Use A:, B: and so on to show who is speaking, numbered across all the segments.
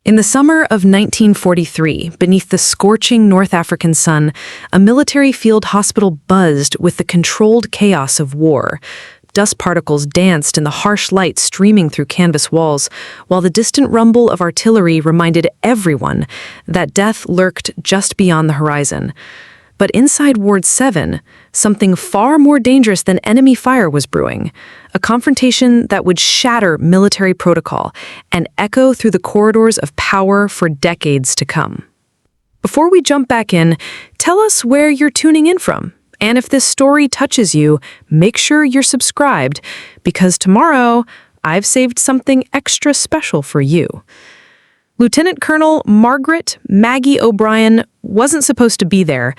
A: In the summer of 1943, beneath the scorching North African sun, a military field hospital buzzed with the controlled chaos of war. Dust particles danced in the harsh light streaming through canvas walls, while the distant rumble of artillery reminded everyone that death lurked just beyond the horizon. But inside Ward 7, something far more dangerous than enemy fire was brewing, a confrontation that would shatter military protocol and echo through the corridors of power for decades to come. Before we jump back in, tell us where you're tuning in from. And if this story touches you, make sure you're subscribed, because tomorrow I've saved something extra special for you. Lieutenant Colonel Margaret Maggie O'Brien wasn't supposed to be there.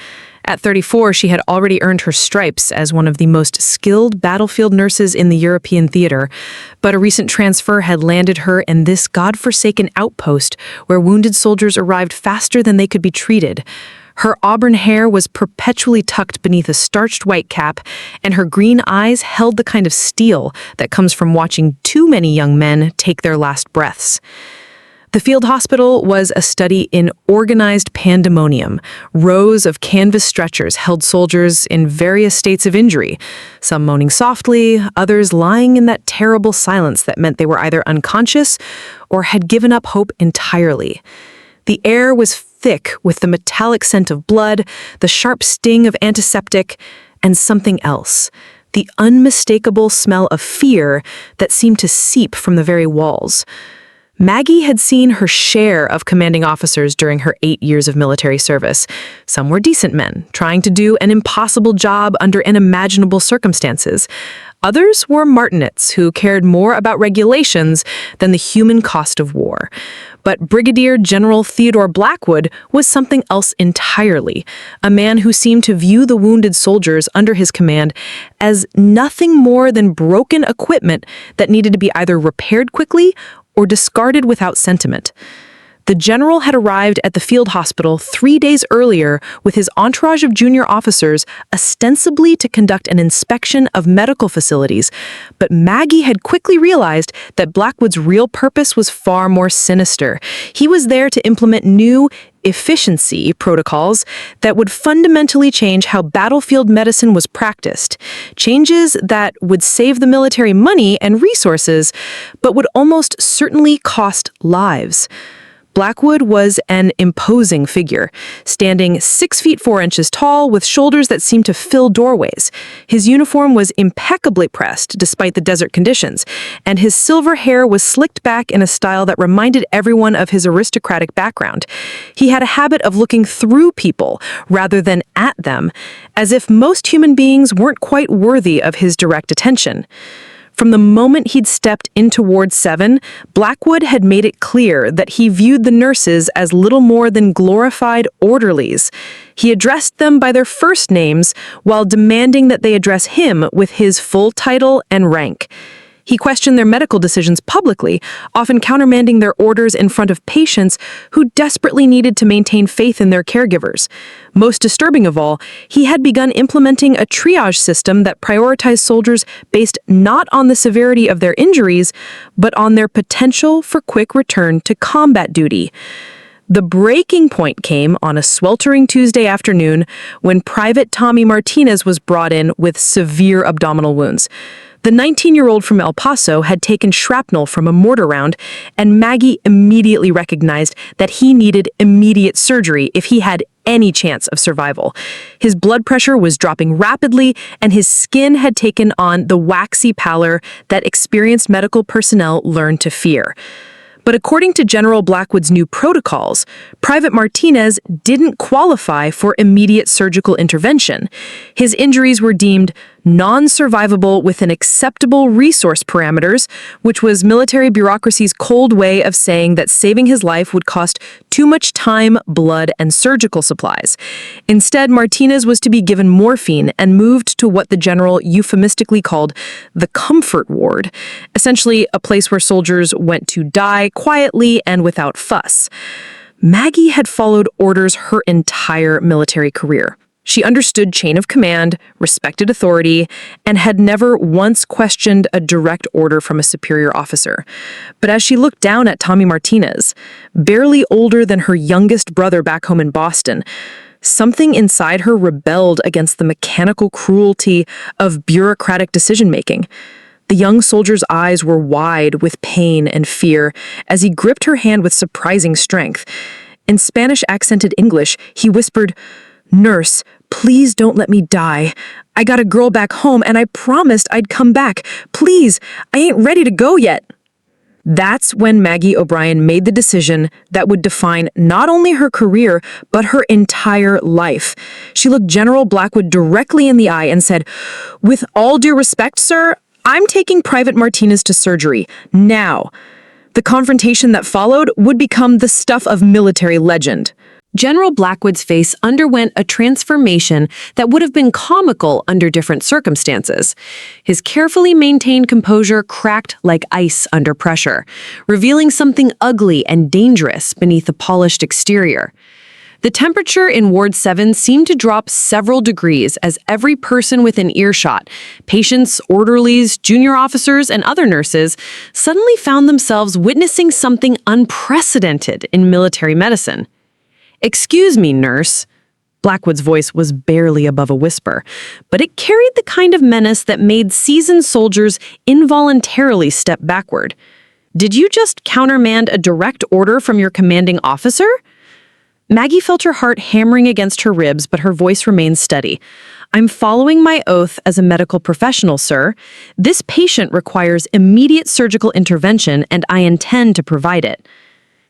A: At 34, she had already earned her stripes as one of the most skilled battlefield nurses in the European theater, but a recent transfer had landed her in this godforsaken outpost where wounded soldiers arrived faster than they could be treated. Her auburn hair was perpetually tucked beneath a starched white cap, and her green eyes held the kind of steel that comes from watching too many young men take their last breaths. The field hospital was a study in organized pandemonium. Rows of canvas stretchers held soldiers in various states of injury, some moaning softly, others lying in that terrible silence that meant they were either unconscious or had given up hope entirely. The air was thick with the metallic scent of blood, the sharp sting of antiseptic, and something else, the unmistakable smell of fear that seemed to seep from the very walls. Maggie had seen her share of commanding officers during her 8 years of military service. Some were decent men, trying to do an impossible job under unimaginable circumstances. Others were martinets who cared more about regulations than the human cost of war. But Brigadier General Theodore Blackwood was something else entirely, a man who seemed to view the wounded soldiers under his command as nothing more than broken equipment that needed to be either repaired quickly or discarded without sentiment. The general had arrived at the field hospital 3 days earlier with his entourage of junior officers, ostensibly to conduct an inspection of medical facilities, but Maggie had quickly realized that Blackwood's real purpose was far more sinister. He was there to implement new efficiency protocols that would fundamentally change how battlefield medicine was practiced, changes that would save the military money and resources, but would almost certainly cost lives. Blackwood was an imposing figure, standing 6 feet 4 inches tall with shoulders that seemed to fill doorways. His uniform was impeccably pressed despite the desert conditions, and his silver hair was slicked back in a style that reminded everyone of his aristocratic background. He had a habit of looking through people rather than at them, as if most human beings weren't quite worthy of his direct attention. From the moment he'd stepped into Ward 7, Blackwood had made it clear that he viewed the nurses as little more than glorified orderlies. He addressed them by their first names while demanding that they address him with his full title and rank. He questioned their medical decisions publicly, often countermanding their orders in front of patients who desperately needed to maintain faith in their caregivers. Most disturbing of all, he had begun implementing a triage system that prioritized soldiers based not on the severity of their injuries, but on their potential for quick return to combat duty. The breaking point came on a sweltering Tuesday afternoon when Private Tommy Martinez was brought in with severe abdominal wounds. The 19-year-old from El Paso had taken shrapnel from a mortar round, and Maggie immediately recognized that he needed immediate surgery if he had any chance of survival. His blood pressure was dropping rapidly, and his skin had taken on the waxy pallor that experienced medical personnel learned to fear. But according to General Blackwood's new protocols, Private Martinez didn't qualify for immediate surgical intervention. His injuries were deemed non-survivable within acceptable resource parameters, which was military bureaucracy's cold way of saying that saving his life would cost too much time, blood, and surgical supplies. Instead, Martinez was to be given morphine and moved to what the general euphemistically called the comfort ward, essentially a place where soldiers went to die quietly and without fuss. Maggie had followed orders her entire military career. She understood chain of command, respected authority, and had never once questioned a direct order from a superior officer. But as she looked down at Tommy Martinez, barely older than her youngest brother back home in Boston, something inside her rebelled against the mechanical cruelty of bureaucratic decision-making. The young soldier's eyes were wide with pain and fear as he gripped her hand with surprising strength. In Spanish-accented English, he whispered, "Nurse, please don't let me die. I got a girl back home and I promised I'd come back. Please, I ain't ready to go yet." That's when Maggie O'Brien made the decision that would define not only her career, but her entire life. She looked General Blackwood directly in the eye and said, "With all due respect, sir, I'm taking Private Martinez to surgery, now." The confrontation that followed would become the stuff of military legend. General Blackwood's face underwent a transformation that would have been comical under different circumstances. His carefully maintained composure cracked like ice under pressure, revealing something ugly and dangerous beneath the polished exterior. The temperature in Ward 7 seemed to drop several degrees as every person within earshot, patients, orderlies, junior officers, and other nurses, suddenly found themselves witnessing something unprecedented in military medicine. "Excuse me, nurse." Blackwood's voice was barely above a whisper, but it carried the kind of menace that made seasoned soldiers involuntarily step backward. "Did you just countermand a direct order from your commanding officer?" Maggie felt her heart hammering against her ribs, but her voice remained steady. "I'm following my oath as a medical professional, sir. This patient requires immediate surgical intervention, and I intend to provide it."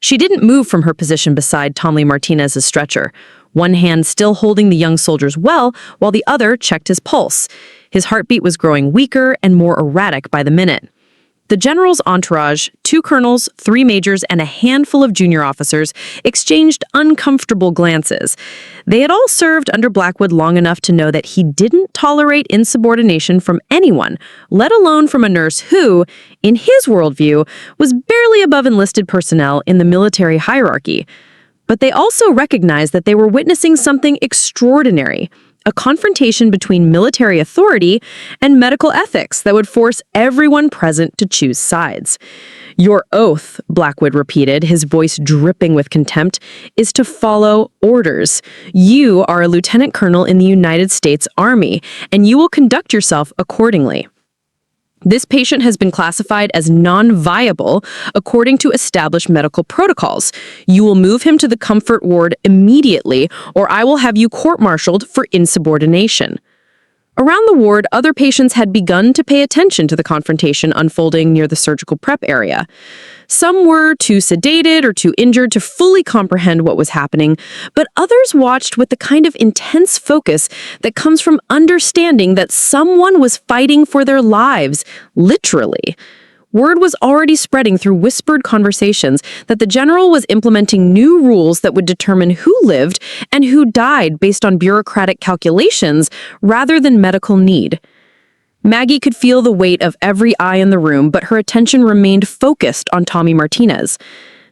A: She didn't move from her position beside Tommy Martinez's stretcher, one hand still holding the young soldier's well, while the other checked his pulse. His heartbeat was growing weaker and more erratic by the minute. The general's entourage, 2 colonels, 3 majors, and a handful of junior officers exchanged uncomfortable glances. They had all served under Blackwood long enough to know that he didn't tolerate insubordination from anyone, let alone from a nurse who, in his worldview, was barely above enlisted personnel in the military hierarchy. But they also recognized that they were witnessing something extraordinary, a confrontation between military authority and medical ethics that would force everyone present to choose sides. "Your oath," Blackwood repeated, his voice dripping with contempt, "is to follow orders. You are a lieutenant colonel in the United States Army, and you will conduct yourself accordingly. This patient has been classified as non-viable according to established medical protocols. You will move him to the comfort ward immediately, or I will have you court-martialed for insubordination." Around the ward, other patients had begun to pay attention to the confrontation unfolding near the surgical prep area. Some were too sedated or too injured to fully comprehend what was happening, but others watched with the kind of intense focus that comes from understanding that someone was fighting for their lives, literally. Word was already spreading through whispered conversations that the general was implementing new rules that would determine who lived and who died based on bureaucratic calculations rather than medical need. Maggie could feel the weight of every eye in the room, but her attention remained focused on Tommy Martinez.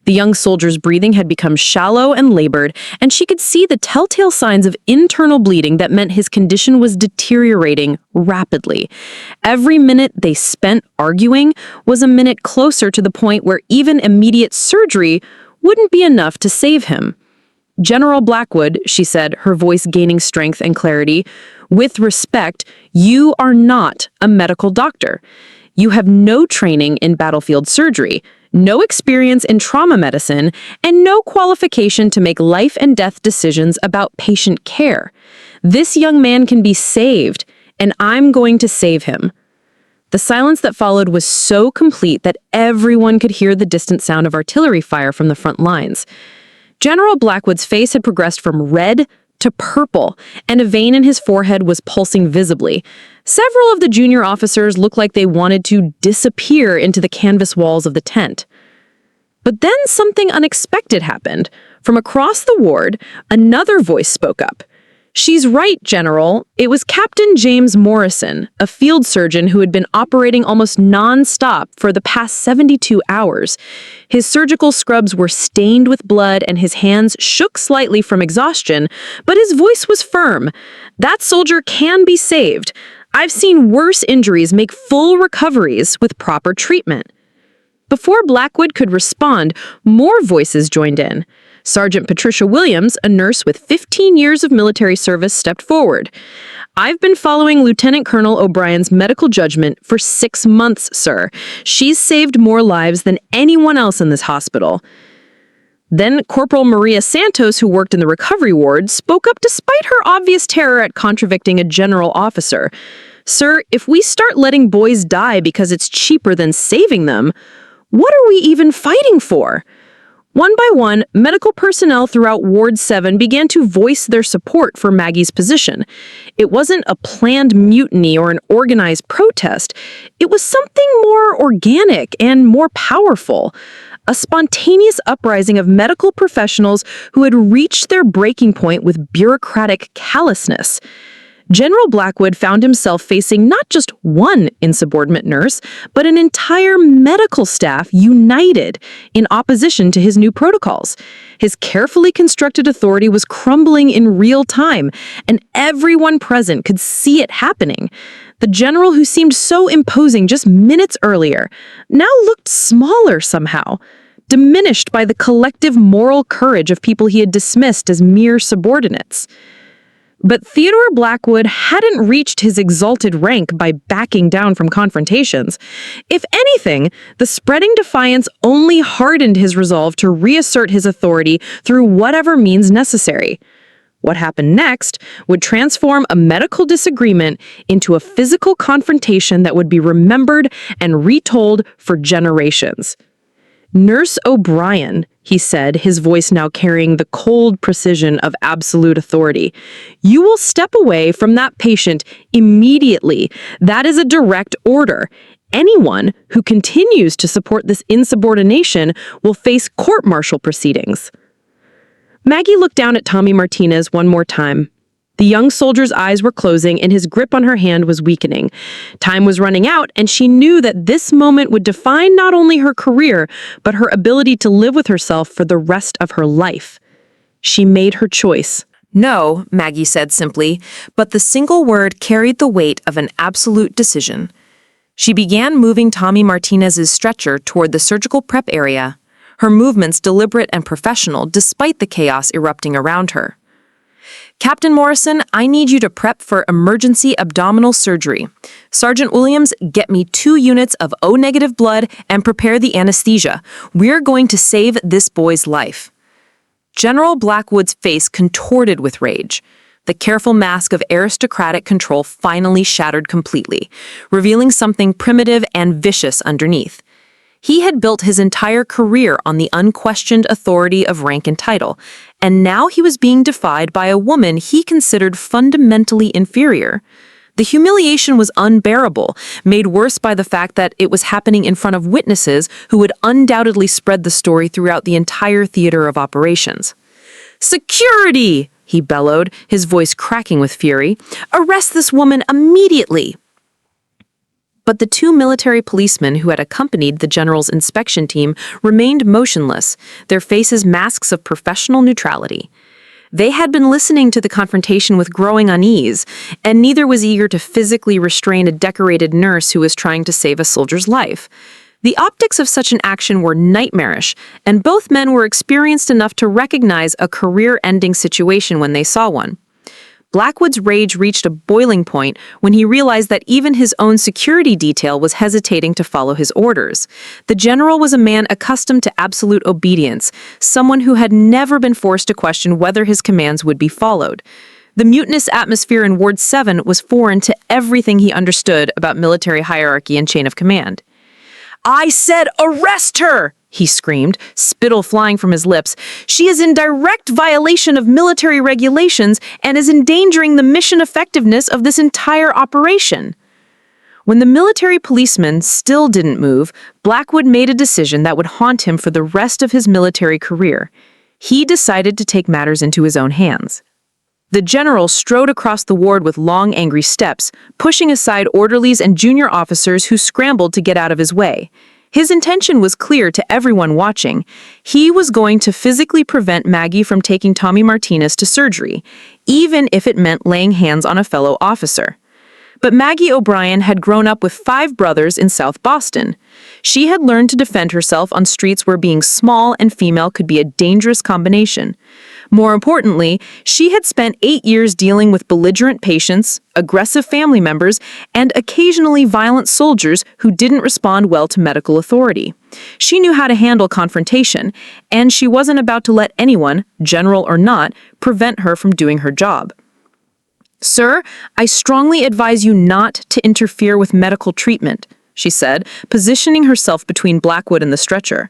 A: The young soldier's breathing had become shallow and labored, and she could see the telltale signs of internal bleeding that meant his condition was deteriorating rapidly. Every minute they spent arguing was a minute closer to the point where even immediate surgery wouldn't be enough to save him. "General Blackwood," she said, her voice gaining strength and clarity, "with respect, you are not a medical doctor. You have no training in battlefield surgery, no experience in trauma medicine, and no qualification to make life and death decisions about patient care. This young man can be saved, and I'm going to save him." The silence that followed was so complete that everyone could hear the distant sound of artillery fire from the front lines. General Blackwood's face had progressed from red to purple, and a vein in his forehead was pulsing visibly. Several of the junior officers looked like they wanted to disappear into the canvas walls of the tent. But then something unexpected happened. From across the ward, another voice spoke up. She's right, General. It was Captain James Morrison, a field surgeon who had been operating almost non-stop for the past 72 hours. His surgical scrubs were stained with blood and his hands shook slightly from exhaustion, but his voice was firm. That soldier can be saved. I've seen worse injuries make full recoveries with proper treatment. Before Blackwood could respond, more voices joined in. Sergeant Patricia Williams, a nurse with 15 years of military service, stepped forward. "I've been following Lieutenant Colonel O'Brien's medical judgment for 6 months, sir. She's saved more lives than anyone else in this hospital." Then Corporal Maria Santos, who worked in the recovery ward, spoke up despite her obvious terror at contradicting a general officer. "Sir, if we start letting boys die because it's cheaper than saving them, what are we even fighting for?" One by one, medical personnel throughout Ward 7 began to voice their support for Maggie's position. It wasn't a planned mutiny or an organized protest. It was something more organic and more powerful. A spontaneous uprising of medical professionals who had reached their breaking point with bureaucratic callousness. General Blackwood found himself facing not just one insubordinate nurse, but an entire medical staff united in opposition to his new protocols. His carefully constructed authority was crumbling in real time, and everyone present could see it happening. The general who seemed so imposing just minutes earlier now looked smaller somehow, diminished by the collective moral courage of people he had dismissed as mere subordinates. But Theodore Blackwood hadn't reached his exalted rank by backing down from confrontations. If anything, the spreading defiance only hardened his resolve to reassert his authority through whatever means necessary. What happened next would transform a medical disagreement into a physical confrontation that would be remembered and retold for generations. "Nurse O'Brien," he said, his voice now carrying the cold precision of absolute authority, "you will step away from that patient immediately. That is a direct order. Anyone who continues to support this insubordination will face court-martial proceedings." Maggie looked down at Tommy Martinez one more time. The young soldier's eyes were closing and his grip on her hand was weakening. Time was running out, and she knew that this moment would define not only her career, but her ability to live with herself for the rest of her life. She made her choice.
B: "No," Maggie said simply, but the single word carried the weight of an absolute decision. She began moving Tommy Martinez's stretcher toward the surgical prep area, her movements deliberate and professional despite the chaos erupting around her. "Captain Morrison, I need you to prep for emergency abdominal surgery. Sergeant Williams, get me 2 units of O-negative blood and prepare the anesthesia. We're going to save this boy's life." General Blackwood's face contorted with rage. The careful mask of aristocratic control finally shattered completely, revealing something primitive and vicious underneath. He had built his entire career on the unquestioned authority of rank and title, and now he was being defied by a woman he considered fundamentally inferior. The humiliation was unbearable, made worse by the fact that it was happening in front of witnesses who would undoubtedly spread the story throughout the entire theater of operations. "Security!" he bellowed, his voice cracking with fury. "Arrest this woman immediately!" But the 2 military policemen who had accompanied the general's inspection team remained motionless, their faces masks of professional neutrality. They had been listening to the confrontation with growing unease, and neither was eager to physically restrain a decorated nurse who was trying to save a soldier's life. The optics of such an action were nightmarish, and both men were experienced enough to recognize a career-ending situation when they saw one. Blackwood's rage reached a boiling point when he realized that even his own security detail was hesitating to follow his orders. The general was a man accustomed to absolute obedience, someone who had never been forced to question whether his commands would be followed. The mutinous atmosphere in Ward 7 was foreign to everything he understood about military hierarchy and chain of command. "I said arrest her!" he screamed, spittle flying from his lips. "She is in direct violation of military regulations and is endangering the mission effectiveness of this entire operation." When the military policeman still didn't move, Blackwood made a decision that would haunt him for the rest of his military career. He decided to take matters into his own hands. The general strode across the ward with long, angry steps, pushing aside orderlies and junior officers who scrambled to get out of his way. His intention was clear to everyone watching. He was going to physically prevent Maggie from taking Tommy Martinez to surgery, even if it meant laying hands on a fellow officer. But Maggie O'Brien had grown up with 5 brothers in South Boston. She had learned to defend herself on streets where being small and female could be a dangerous combination. More importantly, she had spent 8 years dealing with belligerent patients, aggressive family members, and occasionally violent soldiers who didn't respond well to medical authority. She knew how to handle confrontation, and she wasn't about to let anyone, general or not, prevent her from doing her job. "Sir, I strongly advise you not to interfere with medical treatment," she said, positioning herself between Blackwood and the stretcher.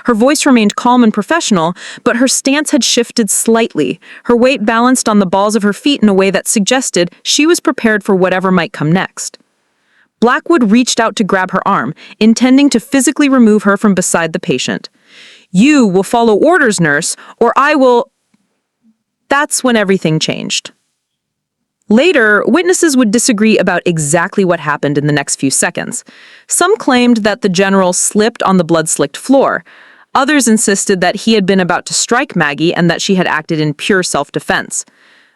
B: Her voice remained calm and professional, but her stance had shifted slightly, her weight balanced on the balls of her feet in a way that suggested she was prepared for whatever might come next. Blackwood reached out to grab her arm, intending to physically remove her from beside the patient. "You will follow orders, nurse, or I will—" That's when everything changed. Later, witnesses would disagree about exactly what happened in the next few seconds. Some claimed that the general slipped on the blood-slicked floor. Others insisted that he had been about to strike Maggie and that she had acted in pure self-defense.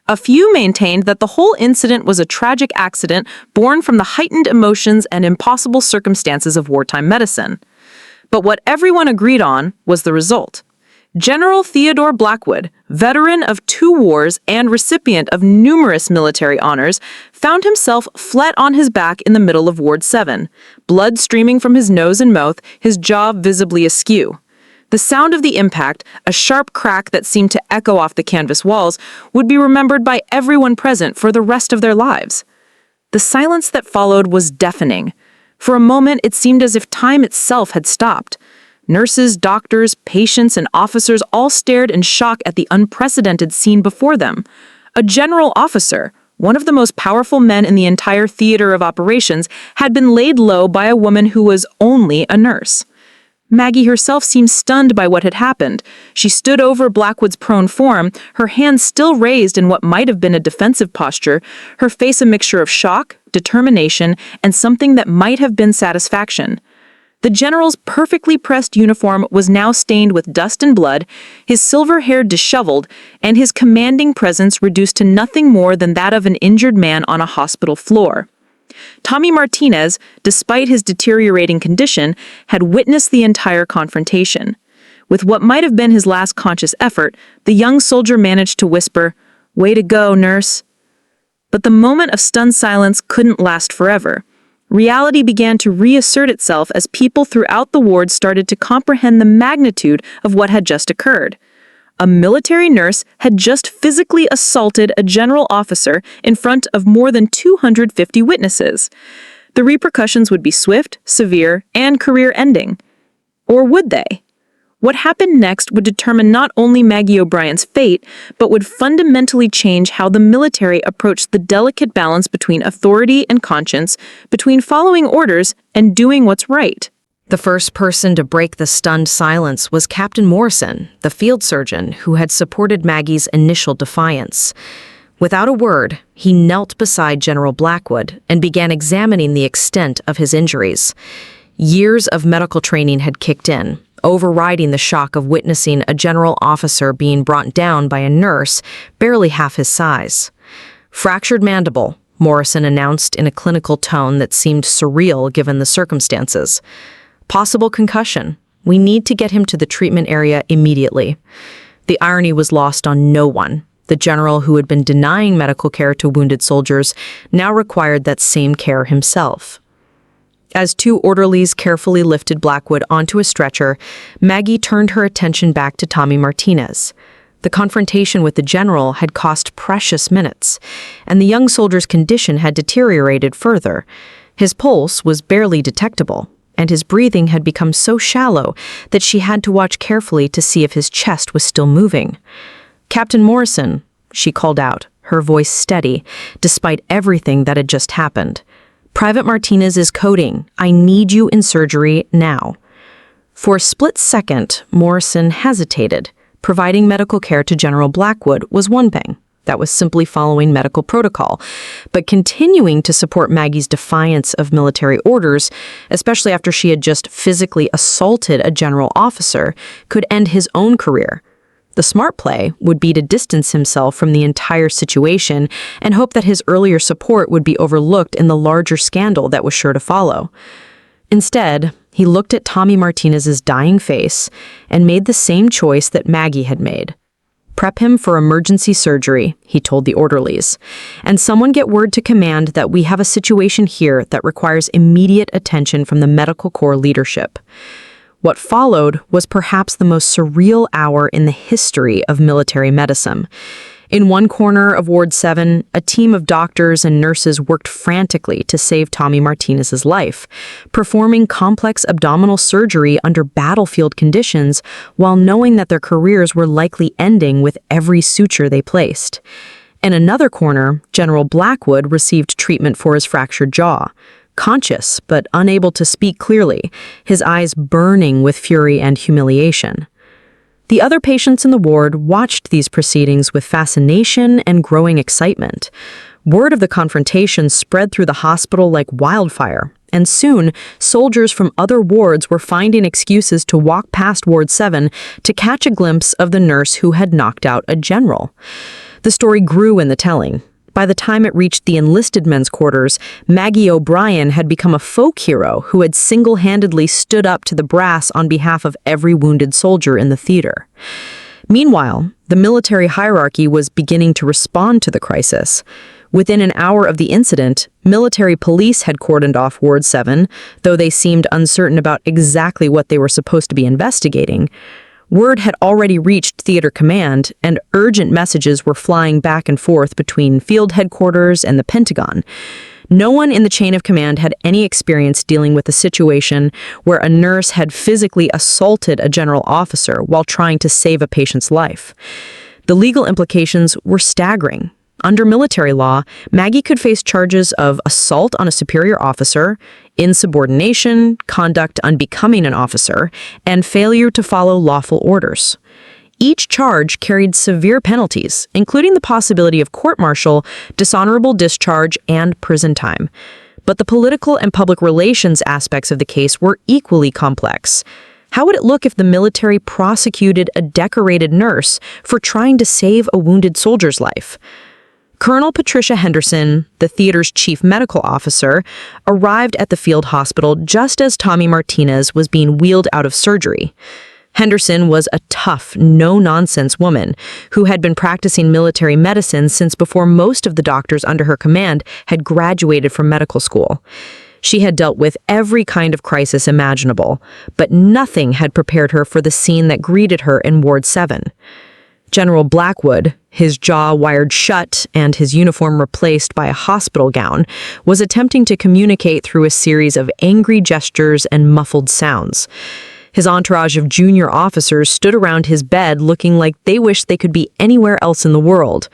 B: A few maintained that the whole incident was a tragic accident born from the heightened emotions and impossible circumstances of wartime medicine. But what everyone agreed on was the result. General Theodore Blackwood, veteran of 2 wars and recipient of numerous military honors, found himself flat on his back in the middle of Ward 7, blood streaming from his nose and mouth, his jaw visibly askew. The sound of the impact, a sharp crack that seemed to echo off the canvas walls, would be remembered by everyone present for the rest of their lives. The silence that followed was deafening. For a moment, it seemed as if time itself had stopped. Nurses, doctors, patients, and officers all stared in shock at the unprecedented scene before them. A general officer, one of the most powerful men in the entire theater of operations, had been laid low by a woman who was only a nurse. Maggie herself seemed stunned by what had happened. She stood over Blackwood's prone form, her hands still raised in what might have been a defensive posture, her face a mixture of shock, determination, and something that might have been satisfaction. The general's perfectly pressed uniform was now stained with dust and blood, his silver hair disheveled, and his commanding presence reduced to nothing more than that of an injured man on a hospital floor. Tommy Martinez, despite his deteriorating condition, had witnessed the entire confrontation. With what might have been his last conscious effort, the young soldier managed to whisper, "Way to go, nurse." But the moment of stunned silence couldn't last forever. Reality began to reassert itself as people throughout the ward started to comprehend the magnitude of what had just occurred. A military nurse had just physically assaulted a general officer in front of more than 250 witnesses. The repercussions would be swift, severe, and career-ending. Or would they? What happened next would determine not only Maggie O'Brien's fate, but would fundamentally change how the military approached the delicate balance between authority and conscience, between following orders and doing what's right.
A: The first person to break the stunned silence was Captain Morrison, the field surgeon who had supported Maggie's initial defiance. Without a word, he knelt beside General Blackwood and began examining the extent of his injuries. Years of medical training had kicked in, overriding the shock of witnessing a general officer being brought down by a nurse barely half his size. "Fractured mandible," Morrison announced in a clinical tone that seemed surreal given the circumstances. "Possible concussion. We need to get him to the treatment area immediately." The irony was lost on no one. The general who had been denying medical care to wounded soldiers now required that same care himself. As 2 orderlies carefully lifted Blackwood onto a stretcher, Maggie turned her attention back to Tommy Martinez. The confrontation with the general had cost precious minutes, and the young soldier's condition had deteriorated further. His pulse was barely detectable, and his breathing had become so shallow that she had to watch carefully to see if his chest was still moving. "Captain Morrison," she called out, her voice steady, despite everything that had just happened. "Private Martinez is coding. I need you in surgery now." For a split second, Morrison hesitated. Providing medical care to General Blackwood was one thing. that was simply following medical protocol. But continuing to support Maggie's defiance of military orders, especially after she had just physically assaulted a general officer, could end his own career. The smart play would be to distance himself from the entire situation and hope that his earlier support would be overlooked in the larger scandal that was sure to follow. Instead, he looked at Tommy Martinez's dying face and made the same choice that Maggie had made. Prep him for emergency surgery, he told the orderlies, and someone get word to command that we have a situation here that requires immediate attention from the medical corps leadership. What followed was perhaps the most surreal hour in the history of military medicine. In one corner of Ward 7, a team of doctors and nurses worked frantically to save Tommy Martinez's life, performing complex abdominal surgery under battlefield conditions while knowing that their careers were likely ending with every suture they placed. In another corner, General Blackwood received treatment for his fractured jaw. Conscious, but unable to speak clearly, his eyes burning with fury and humiliation. The other patients in the ward watched these proceedings with fascination and growing excitement. Word of the confrontation spread through the hospital like wildfire, and soon, soldiers from other wards were finding excuses to walk past Ward 7 to catch a glimpse of the nurse who had knocked out a general. The story grew in the telling. By the time it reached the enlisted men's quarters, Maggie O'Brien had become a folk hero who had single-handedly stood up to the brass on behalf of every wounded soldier in the theater. Meanwhile, the military hierarchy was beginning to respond to the crisis. Within an hour of the incident, military police had cordoned off Ward 7, though they seemed uncertain about exactly what they were supposed to be investigating. Word had already reached theater command, and urgent messages were flying back and forth between field headquarters and the Pentagon. No one in the chain of command had any experience dealing with a situation where a nurse had physically assaulted a general officer while trying to save a patient's life. The legal implications were staggering. Under military law, Maggie could face charges of assault on a superior officer, insubordination, conduct unbecoming an officer, and failure to follow lawful orders. Each charge carried severe penalties, including the possibility of court-martial, dishonorable discharge, and prison time. But the political and public relations aspects of the case were equally complex. How would it look if the military prosecuted a decorated nurse for trying to save a wounded soldier's life? Colonel Patricia Henderson, the theater's chief medical officer, arrived at the field hospital just as Tommy Martinez was being wheeled out of surgery. Henderson was a tough, no-nonsense woman who had been practicing military medicine since before most of the doctors under her command had graduated from medical school. She had dealt with every kind of crisis imaginable, but nothing had prepared her for the scene that greeted her in Ward 7. General Blackwood, his jaw wired shut and his uniform replaced by a hospital gown, was attempting to communicate through a series of angry gestures and muffled sounds. His entourage of junior officers stood around his bed looking like they wished they could be anywhere else in the world.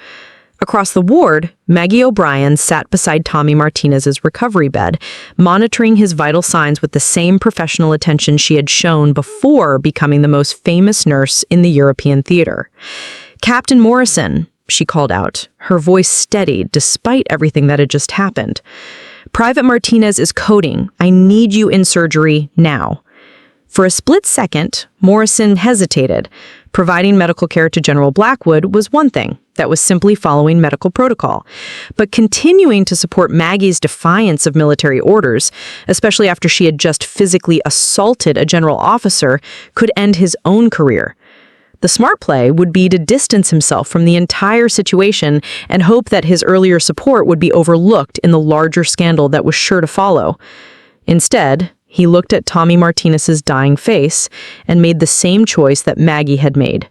A: Across the ward, Maggie O'Brien sat beside Tommy Martinez's recovery bed, monitoring his vital signs with the same professional attention she had shown before becoming the most famous nurse in the European theater. "Captain Morrison," she called out, her voice steady despite everything that had just happened. "Private Martinez is coding. I need you in surgery now." For a split second, Morrison hesitated. Providing medical care to General Blackwood was one thing. That was simply following medical protocol. But continuing to support Maggie's defiance of military orders, especially after she had just physically assaulted a general officer, could end his own career. The smart play would be to distance himself from the entire situation and hope that his earlier support would be overlooked in the larger scandal that was sure to follow. Instead, he looked at Tommy Martinez's dying face and made the same choice that Maggie had made.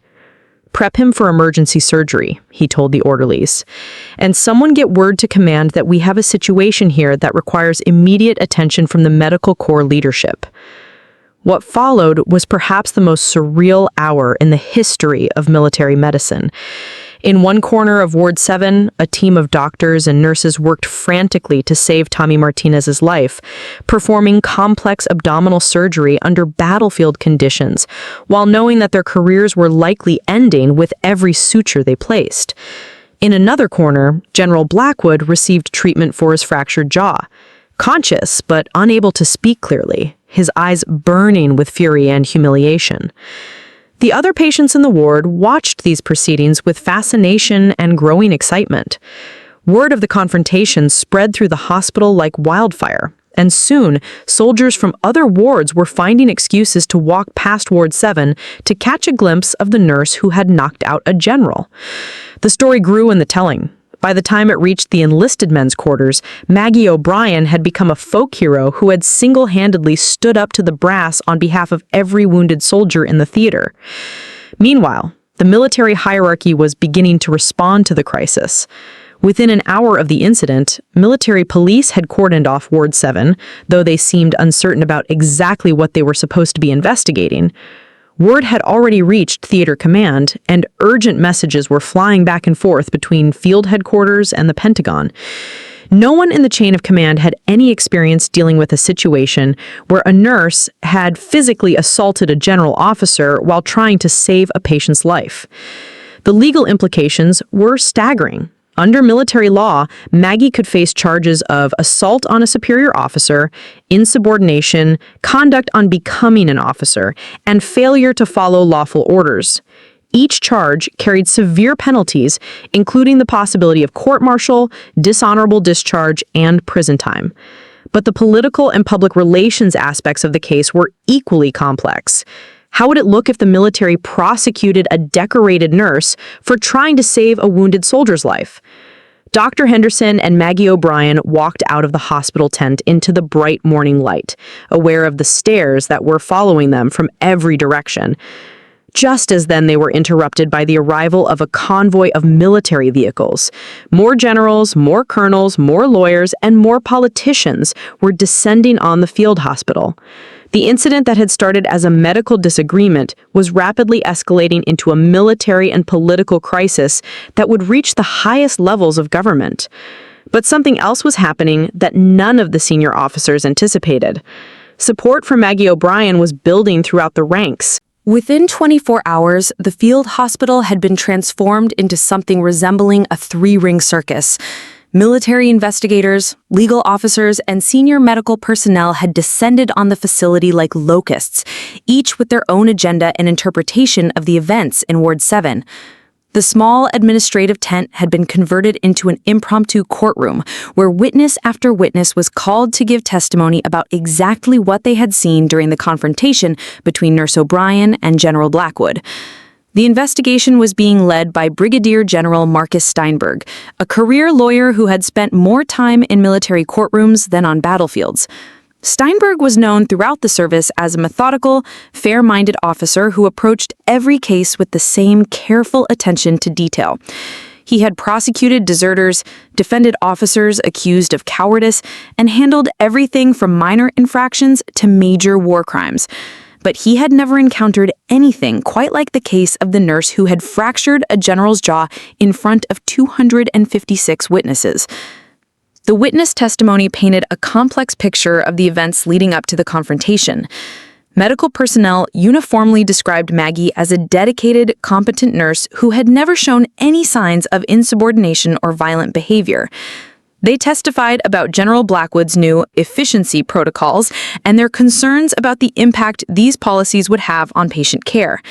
A: "Prep him for emergency surgery," he told the orderlies. "And someone get word to command that we have a situation here that requires immediate attention from the medical corps leadership." What followed was perhaps the most surreal hour in the history of military medicine. In one corner of Ward 7, a team of doctors and nurses worked frantically to save Tommy Martinez's life, performing complex abdominal surgery under battlefield conditions, while knowing that their careers were likely ending with every suture they placed. In another corner, General Blackwood received treatment for his fractured jaw. Conscious, but unable to speak clearly, his eyes burning with fury and humiliation. The other patients in the ward watched these proceedings with fascination and growing excitement. Word of the confrontation spread through the hospital like wildfire, and soon, soldiers from other wards were finding excuses to walk past Ward 7 to catch a glimpse of the nurse who had knocked out a general. The story grew in the telling. By the time it reached the enlisted men's quarters, Maggie O'Brien had become a folk hero who had single-handedly stood up to the brass on behalf of every wounded soldier in the theater. Meanwhile, the military hierarchy was beginning to respond to the crisis. Within an hour of the incident, military police had cordoned off Ward 7, though they seemed uncertain about exactly what they were supposed to be investigating. Word had already reached theater command, and urgent messages were flying back and forth between field headquarters and the Pentagon. No one in the chain of command had any experience dealing with a situation where a nurse had physically assaulted a general officer while trying to save a patient's life. The legal implications were staggering. Under military law, Maggie could face charges of assault on a superior officer, insubordination, conduct on becoming an officer, and failure to follow lawful orders. Each charge carried severe penalties, including the possibility of court-martial, dishonorable discharge, and prison time. But the political and public relations aspects of the case were equally complex. How would it look if the military prosecuted a decorated nurse for trying to save a wounded soldier's life? Dr. Henderson and Maggie O'Brien walked out of the hospital tent into the bright morning light, aware of the stares that were following them from every direction. Just as then, they were interrupted by the arrival of a convoy of military vehicles. More generals, more colonels, more lawyers, and more politicians were descending on the field hospital. The incident that had started as a medical disagreement was rapidly escalating into a military and political crisis that would reach the highest levels of government. But something else was happening that none of the senior officers anticipated. Support for Maggie O'Brien was building throughout the ranks.
B: Within 24 hours, the field hospital had been transformed into something resembling a three-ring circus. Military investigators, legal officers, and senior medical personnel had descended on the facility like locusts, each with their own agenda and interpretation of the events in Ward 7. The small administrative tent had been converted into an impromptu courtroom where witness after witness was called to give testimony about exactly what they had seen during the confrontation between Nurse O'Brien and General Blackwood. The investigation was being led by Brigadier General Marcus Steinberg, a career lawyer who had spent more time in military courtrooms than on battlefields. Steinberg was known throughout the service as a methodical, fair-minded officer who approached every case with the same careful attention to detail. He had prosecuted deserters, defended officers accused of cowardice, and handled everything from minor infractions to major war crimes. But he had never encountered anything quite like the case of the nurse who had fractured a general's jaw in front of 256 witnesses. The witness testimony painted a complex picture of the events leading up to the confrontation. Medical personnel uniformly described Maggie as a dedicated, competent nurse who had never shown any signs of insubordination or violent behavior. They testified about General Blackwood's new efficiency protocols and their concerns about the impact these policies would have on patient care.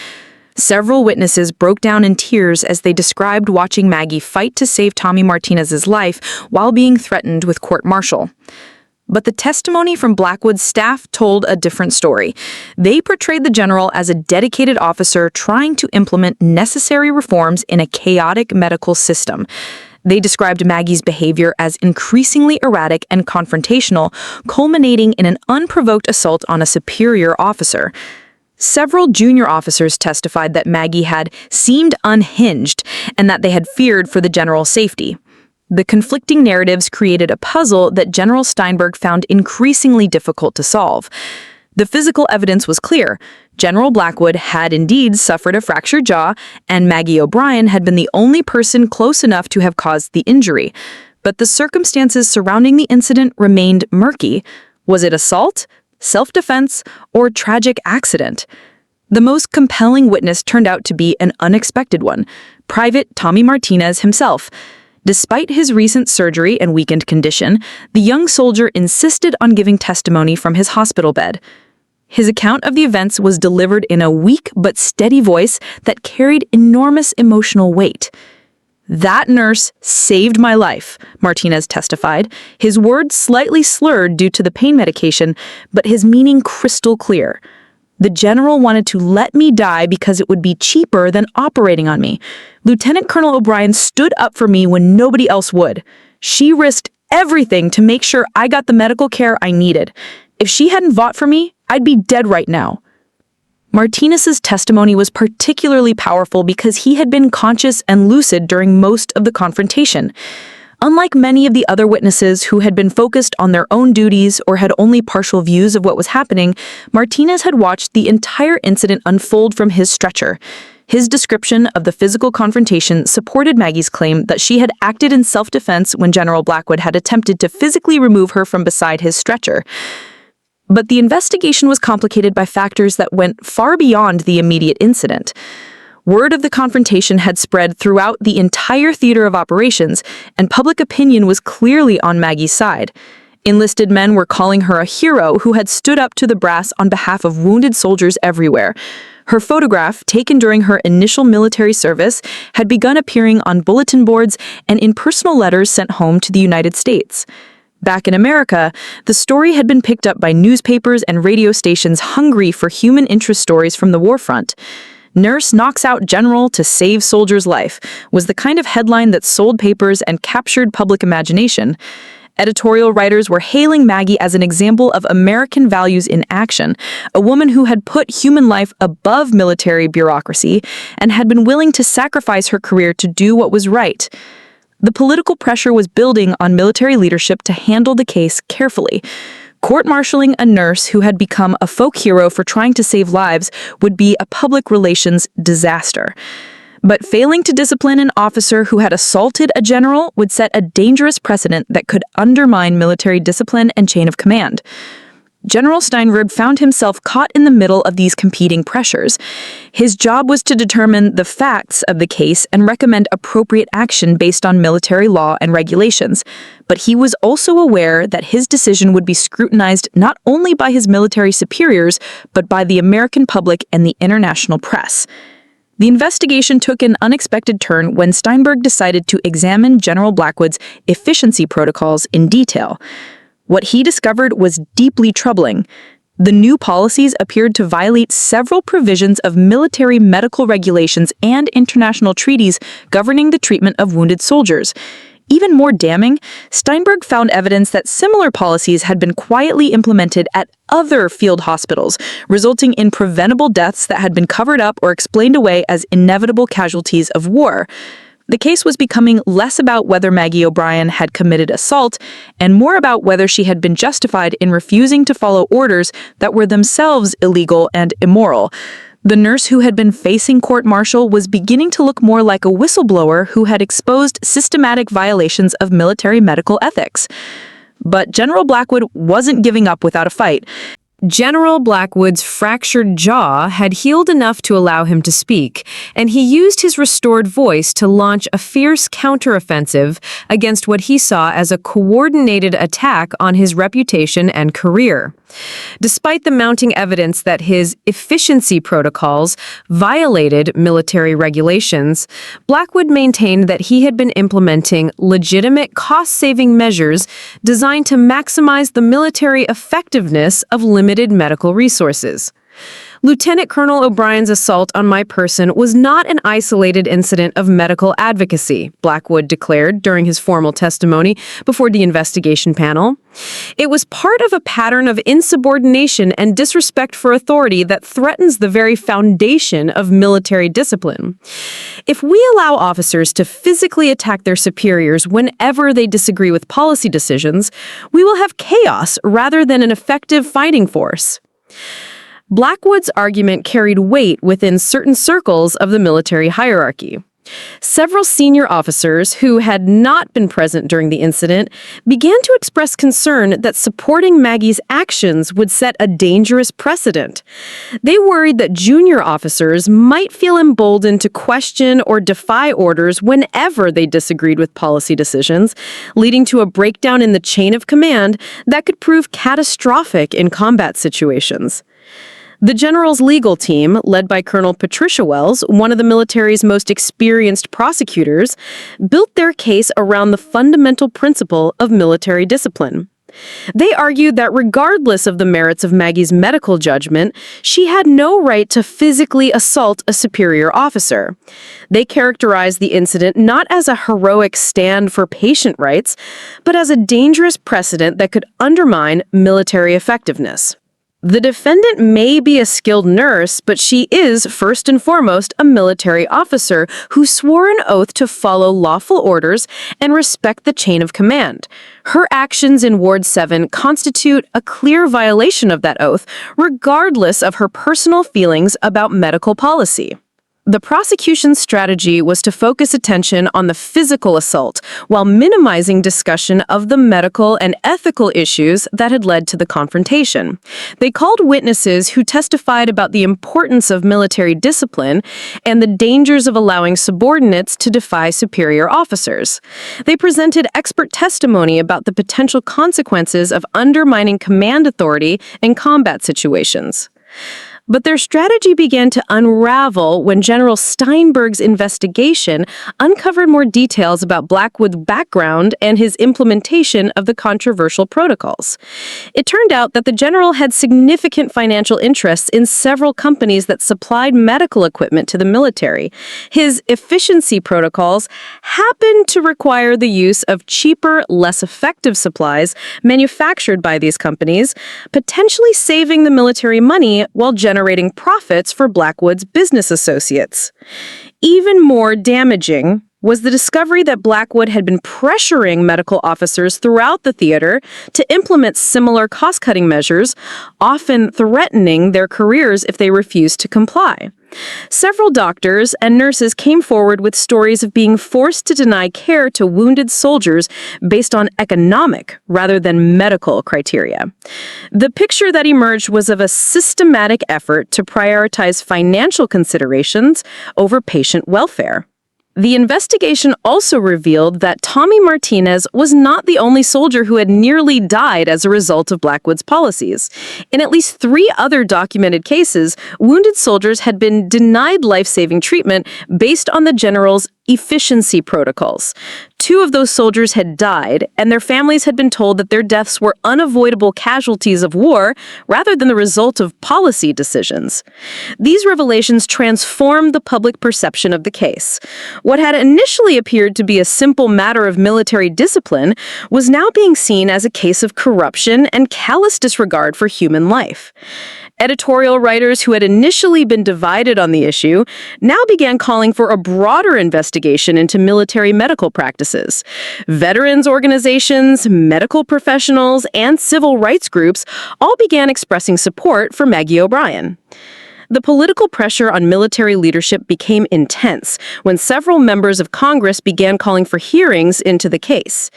B: Several witnesses broke down in tears as they described watching Maggie fight to save Tommy Martinez's life while being threatened with court-martial. But the testimony from Blackwood's staff told a different story. They portrayed the general as a dedicated officer trying to implement necessary reforms in a chaotic medical system. They described Maggie's behavior as increasingly erratic and confrontational, culminating in an unprovoked assault on a superior officer. Several junior officers testified that Maggie had seemed unhinged and that they had feared for the general's safety. The conflicting narratives created a puzzle that General Steinberg found increasingly difficult to solve. The physical evidence was clear. General Blackwood had indeed suffered a fractured jaw, and Maggie O'Brien had been the only person close enough to have caused the injury. But the circumstances surrounding the incident remained murky. Was it assault, self-defense, or tragic accident? The most compelling witness turned out to be an unexpected one. Private Tommy Martinez himself. Despite his recent surgery and weakened condition, the young soldier insisted on giving testimony from his hospital bed. His account of the events was delivered in a weak but steady voice that carried enormous emotional weight. "That nurse saved my life," Martinez testified, his words slightly slurred due to the pain medication, but his meaning crystal clear. "The general wanted to let me die because it would be cheaper than operating on me. Lieutenant Colonel O'Brien stood up for me when nobody else would. She risked everything to make sure I got the medical care I needed. If she hadn't fought for me, I'd be dead right now." Martinez's testimony was particularly powerful because he had been conscious and lucid during most of the confrontation. Unlike many of the other witnesses who had been focused on their own duties or had only partial views of what was happening, Martinez had watched the entire incident unfold from his stretcher. His description of the physical confrontation supported Maggie's claim that she had acted in self-defense when General Blackwood had attempted to physically remove her from beside his stretcher. But the investigation was complicated by factors that went far beyond the immediate incident. Word of the confrontation had spread throughout the entire theater of operations, and public opinion was clearly on Maggie's side. Enlisted men were calling her a hero who had stood up to the brass on behalf of wounded soldiers everywhere. Her photograph, taken during her initial military service, had begun appearing on bulletin boards and in personal letters sent home to the United States. Back in America, the story had been picked up by newspapers and radio stations hungry for human interest stories from the war front. "Nurse knocks out general to save soldier's life" was the kind of headline that sold papers and captured public imagination. Editorial writers were hailing Maggie as an example of American values in action, a woman who had put human life above military bureaucracy and had been willing to sacrifice her career to do what was right. The political pressure was building on military leadership to handle the case carefully. Court-martialing a nurse who had become a folk hero for trying to save lives would be a public relations disaster. But failing to discipline an officer who had assaulted a general would set a dangerous precedent that could undermine military discipline and chain of command. General Steinberg found himself caught in the middle of these competing pressures. His job was to determine the facts of the case and recommend appropriate action based on military law and regulations. But he was also aware that his decision would be scrutinized not only by his military superiors, but by the American public and the international press. The investigation took an unexpected turn when Steinberg decided to examine General Blackwood's efficiency protocols in detail. What he discovered was deeply troubling. The new policies appeared to violate several provisions of military medical regulations and international treaties governing the treatment of wounded soldiers. Even more damning, Steinberg found evidence that similar policies had been quietly implemented at other field hospitals, resulting in preventable deaths that had been covered up or explained away as inevitable casualties of war. The case was becoming less about whether Maggie O'Brien had committed assault and more about whether she had been justified in refusing to follow orders that were themselves illegal and immoral. The nurse who had been facing court-martial was beginning to look more like a whistleblower who had exposed systematic violations of military medical ethics. But General Blackwood wasn't giving up without a fight.
A: General Blackwood's fractured jaw had healed enough to allow him to speak, and he used his restored voice to launch a fierce counteroffensive against what he saw as a coordinated attack on his reputation and career. Despite the mounting evidence that his efficiency protocols violated military regulations, Blackwood maintained that he had been implementing legitimate cost-saving measures designed to maximize the military effectiveness of limited medical resources. Lieutenant Colonel O'Brien's assault on my person was not an isolated incident of medical advocacy, Blackwood declared during his formal testimony before the investigation panel. It was part of a pattern of insubordination and disrespect for authority that threatens the very foundation of military discipline. If we allow officers to physically attack their superiors whenever they disagree with policy decisions, we will have chaos rather than an effective fighting force. Blackwood's argument carried weight within certain circles of the military hierarchy.
B: Several senior officers who had not been present during the incident began to express concern that supporting Maggie's actions would set a dangerous precedent. They worried that junior officers might feel emboldened to question or defy orders whenever they disagreed with policy decisions, leading to a breakdown in the chain of command that could prove catastrophic in combat situations. The general's legal team, led by Colonel Patricia Wells, one of the military's most experienced prosecutors, built their case around the fundamental principle of military discipline. They argued that regardless of the merits of Maggie's medical judgment, she had no right to physically assault a superior officer. They characterized the incident not as a heroic stand for patient rights, but as a dangerous precedent that could undermine military effectiveness. The defendant may be a skilled nurse, but she is, first and foremost, a military officer who swore an oath to follow lawful orders and respect the chain of command. Her actions in Ward 7 constitute a clear violation of that oath, regardless of her personal feelings about medical policy. The prosecution's strategy was to focus attention on the physical assault while minimizing discussion of the medical and ethical issues that had led to the confrontation. They called witnesses who testified about the importance of military discipline and the dangers of allowing subordinates to defy superior officers. They presented expert testimony about the potential consequences of undermining command authority in combat situations. But their strategy began to unravel when General Steinberg's investigation uncovered more details about Blackwood's background and his implementation of the controversial protocols. It turned out that the general had significant financial interests in several companies that supplied medical equipment to the military. His efficiency protocols happened to require the use of cheaper, less effective supplies manufactured by these companies, potentially saving the military money while generating profits for Blackwood's business associates. Even more damaging was the discovery that Blackwood had been pressuring medical officers throughout the theater to implement similar cost-cutting measures, often threatening their careers if they refused to comply. Several doctors and nurses came forward with stories of being forced to deny care to wounded soldiers based on economic rather than medical criteria. The picture that emerged was of a systematic effort to prioritize financial considerations over patient welfare. The investigation also revealed that Tommy Martinez was not the only soldier who had nearly died as a result of Blackwood's policies. In at least 3 other documented cases, wounded soldiers had been denied life-saving treatment based on the general's efficiency protocols. 2 of those soldiers had died, and their families had been told that their deaths were unavoidable casualties of war rather than the result of policy decisions. These revelations transformed the public perception of the case. What had initially appeared to be a simple matter of military discipline was now being seen as a case of corruption and callous disregard for human life. Editorial writers who had initially been divided on the issue now began calling for a broader investigation into military medical practices. Veterans organizations, medical professionals, and civil rights groups all began expressing support for Maggie O'Brien. The political pressure on military leadership became intense when several members of Congress began calling for hearings into the case.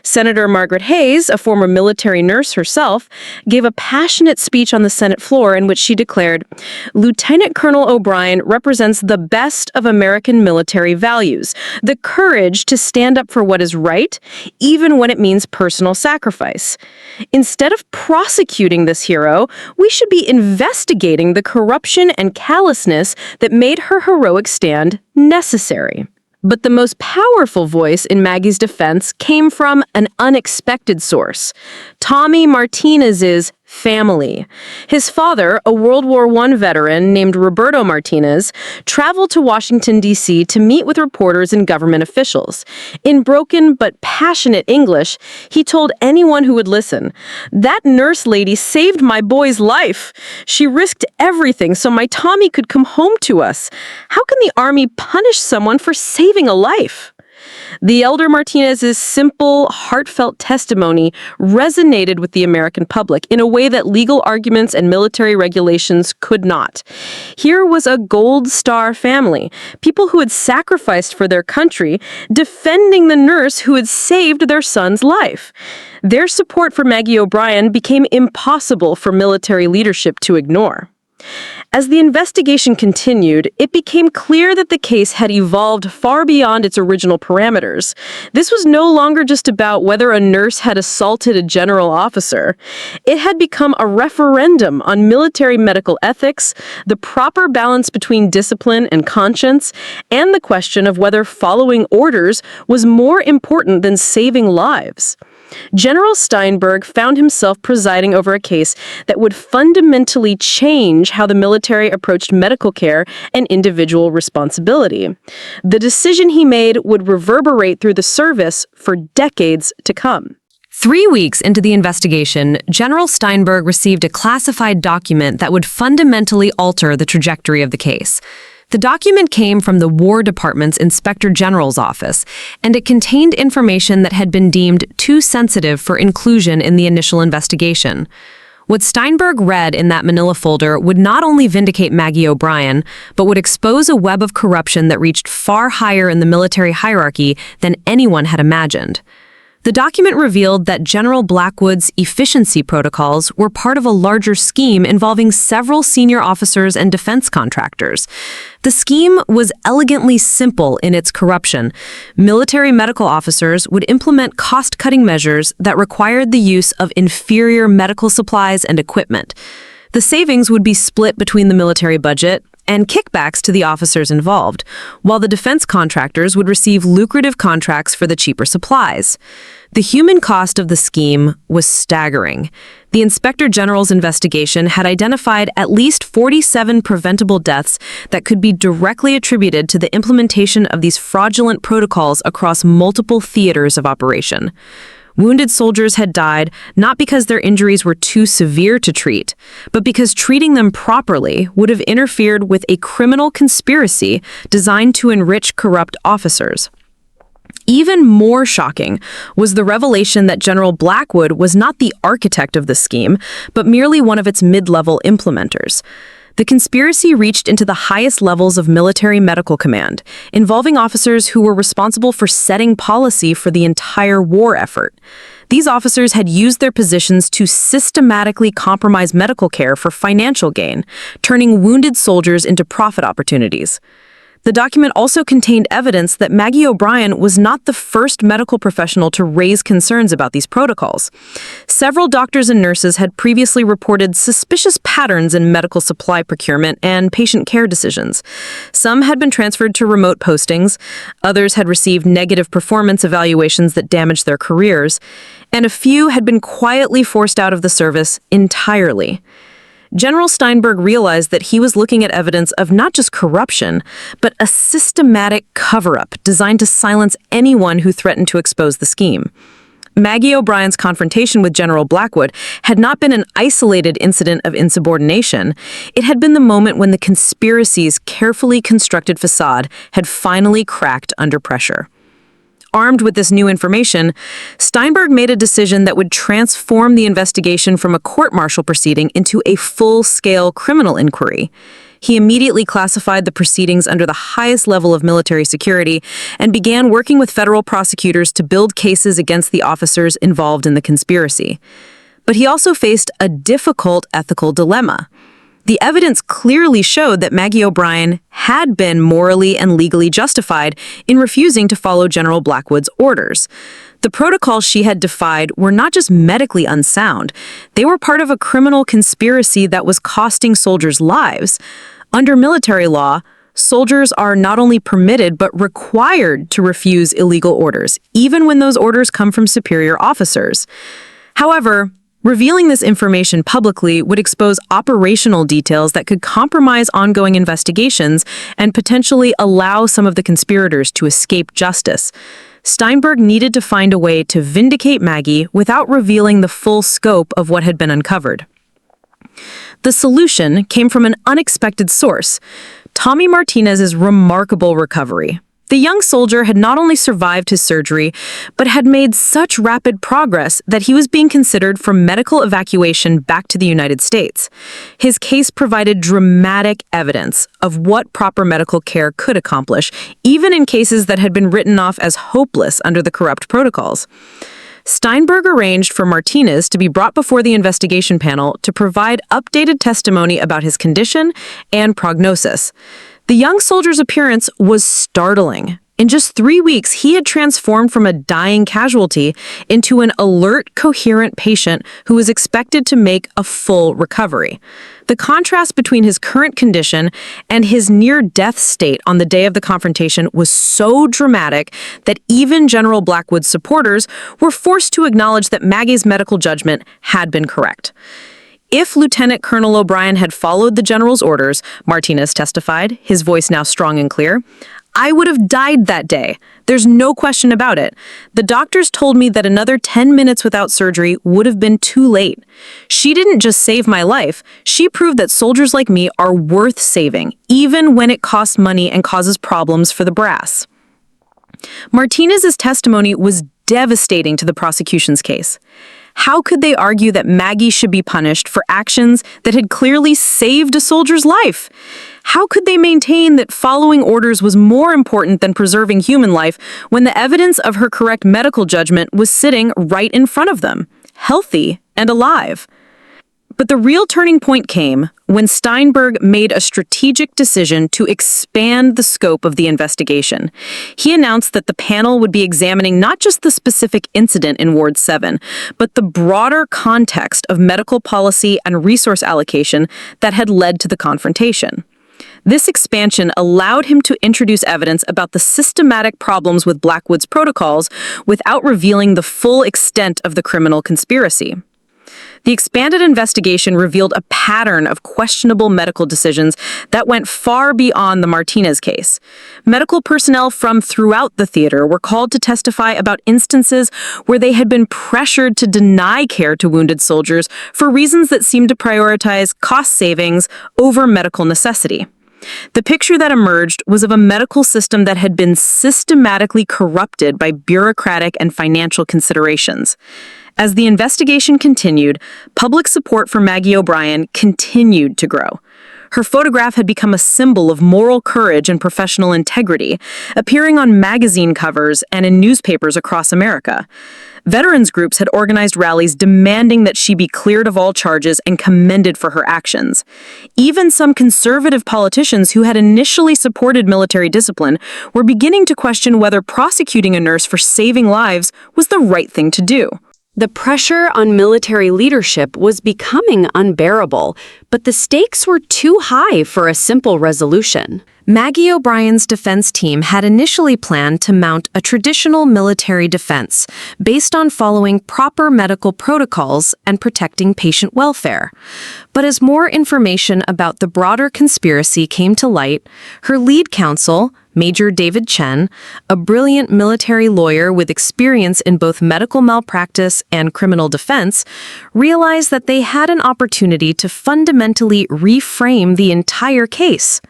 B: Senator Margaret Hayes, a former military nurse herself, gave a passionate speech on the Senate floor in which she declared, "Lieutenant Colonel O'Brien represents the best of American military values, the courage to stand up for what is right, even when it means personal sacrifice. Instead of prosecuting this hero, we should be investigating the corruption and callousness that made her heroic stand necessary." But the most powerful voice in Maggie's defense came from an unexpected source: Tommy Martinez's family. His father, a World War I veteran named Roberto Martinez, traveled to Washington, D.C. to meet with reporters and government officials. In broken but passionate English, he told anyone who would listen, "That nurse lady saved my boy's life. She risked everything so my Tommy could come home to us. How can the Army punish someone for saving a life?"
C: The elder Martinez's simple, heartfelt testimony resonated with the American public in a way that legal arguments and military regulations could not. Here was a Gold Star family, people who had sacrificed for their country, defending the nurse who had saved their son's life. Their support for Maggie O'Brien became impossible for military leadership to ignore. As the investigation continued, it became clear that the case had evolved far beyond its original parameters. This was no longer just about whether a nurse had assaulted a general officer. It had become a referendum on military medical ethics, the proper balance between discipline and conscience, and the question of whether following orders was more important than saving lives. General Steinberg found himself presiding over a case that would fundamentally change how the military approached medical care and individual responsibility. The decision he made would reverberate through the service for decades to come.
A: 3 weeks into the investigation, General Steinberg received a classified document that would fundamentally alter the trajectory of the case. The document came from the War Department's Inspector General's office, and it contained information that had been deemed too sensitive for inclusion in the initial investigation. What Steinberg read in that manila folder would not only vindicate Maggie O'Brien, but would expose a web of corruption that reached far higher in the military hierarchy than anyone had imagined. The document revealed that General Blackwood's efficiency protocols were part of a larger scheme involving several senior officers and defense contractors. The scheme was elegantly simple in its corruption. Military medical officers would implement cost-cutting measures that required the use of inferior medical supplies and equipment. The savings would be split between the military budget and kickbacks to the officers involved, while the defense contractors would receive lucrative contracts for the cheaper supplies. The human cost of the scheme was staggering. The Inspector General's investigation had identified at least 47 preventable deaths that could be directly attributed to the implementation of these fraudulent protocols across multiple theaters of operation. Wounded soldiers had died not because their injuries were too severe to treat, but because treating them properly would have interfered with a criminal conspiracy designed to enrich corrupt officers. Even more shocking was the revelation that General Blackwood was not the architect of the scheme, but merely one of its mid-level implementers. The conspiracy reached into the highest levels of military medical command, involving officers who were responsible for setting policy for the entire war effort. These officers had used their positions to systematically compromise medical care for financial gain, turning wounded soldiers into profit opportunities. The document also contained evidence that Maggie O'Brien was not the first medical professional to raise concerns about these protocols. Several doctors and nurses had previously reported suspicious patterns in medical supply procurement and patient care decisions. Some had been transferred to remote postings, others had received negative performance evaluations that damaged their careers, and a few had been quietly forced out of the service entirely. General Steinberg realized that he was looking at evidence of not just corruption, but a systematic cover-up designed to silence anyone who threatened to expose the scheme. Maggie O'Brien's confrontation with General Blackwood had not been an isolated incident of insubordination. It had been the moment when the conspiracy's carefully constructed facade had finally cracked under pressure. Armed with this new information, Steinberg made a decision that would transform the investigation from a court-martial proceeding into a full-scale criminal inquiry. He immediately classified the proceedings under the highest level of military security and began working with federal prosecutors to build cases against the officers involved in the conspiracy. But he also faced a difficult ethical dilemma. The evidence clearly showed that Maggie O'Brien had been morally and legally justified in refusing to follow General Blackwood's orders. The protocols she had defied were not just medically unsound, they were part of a criminal conspiracy that was costing soldiers' lives. Under military law, soldiers are not only permitted but required to refuse illegal orders, even when those orders come from superior officers. However, revealing this information publicly would expose operational details that could compromise ongoing investigations and potentially allow some of the conspirators to escape justice. Steinberg needed to find a way to vindicate Maggie without revealing the full scope of what had been uncovered. The solution came from an unexpected source: Tommy Martinez's remarkable recovery.
B: The young soldier had not only survived his surgery, but had made such rapid progress that he was being considered for medical evacuation back to the United States. His case provided dramatic evidence of what proper medical care could accomplish, even in cases that had been written off as hopeless under the corrupt protocols. Steinberg arranged for Martinez to be brought before the investigation panel to provide updated testimony about his condition and prognosis. The young soldier's appearance was startling. In just 3 weeks, he had transformed from a dying casualty into an alert, coherent patient who was expected to make a full recovery. The contrast between his current condition and his near-death state on the day of the confrontation was so dramatic that even General Blackwood's supporters were forced to acknowledge that Maggie's medical judgment had been correct. If Lieutenant Colonel O'Brien had followed the general's orders, Martinez testified, his voice now strong and clear, I would have died that day. There's no question about it. The doctors told me that another 10 minutes without surgery would have been too late. She didn't just save my life. She proved that soldiers like me are worth saving, even when it costs money and causes problems for the brass. Martinez's testimony was devastating to the prosecution's case. How could they argue that Maggie should be punished for actions that had clearly saved a soldier's life? How could they maintain that following orders was more important than preserving human life when the evidence of her correct medical judgment was sitting right in front of them, healthy and alive? But the real turning point came when Steinberg made a strategic decision to expand the scope of the investigation. He announced that the panel would be examining not just the specific incident in Ward 7, but the broader context of medical policy and resource allocation that had led to the confrontation. This expansion allowed him to introduce evidence about the systematic problems with Blackwood's protocols without revealing the full extent of the criminal conspiracy. The expanded investigation revealed a pattern of questionable medical decisions that went far beyond the Martinez case. Medical personnel from throughout the theater were called to testify about instances where they had been pressured to deny care to wounded soldiers for reasons that seemed to prioritize cost savings over medical necessity. The picture that emerged was of a medical system that had been systematically corrupted by bureaucratic and financial considerations. As the investigation continued, public support for Maggie O'Brien continued to grow. Her photograph had become a symbol of moral courage and professional integrity, appearing on magazine covers and in newspapers across America. Veterans groups had organized rallies demanding that she be cleared of all charges and commended for her actions. Even some conservative politicians who had initially supported military discipline were beginning to question whether prosecuting a nurse for saving lives was the right thing to do.
D: The pressure on military leadership was becoming unbearable, but the stakes were too high for a simple resolution.
A: Maggie O'Brien's defense team had initially planned to mount a traditional military defense based on following proper medical protocols and protecting patient welfare. But as more information about the broader conspiracy came to light, her lead counsel, Major David Chen, a brilliant military lawyer with experience in both medical malpractice and criminal defense, realized that they had an opportunity to fundamentally reframe the entire case.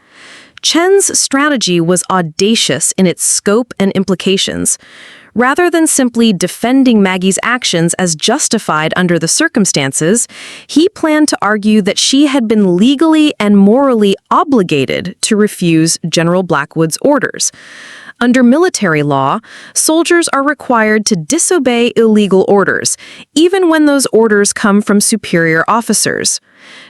A: Chen's strategy was audacious in its scope and implications. Rather than simply defending Maggie's actions as justified under the circumstances, he planned to argue that she had been legally and morally obligated to refuse General Blackwood's orders. Under military law, soldiers are required to disobey illegal orders, even when those orders come from superior officers.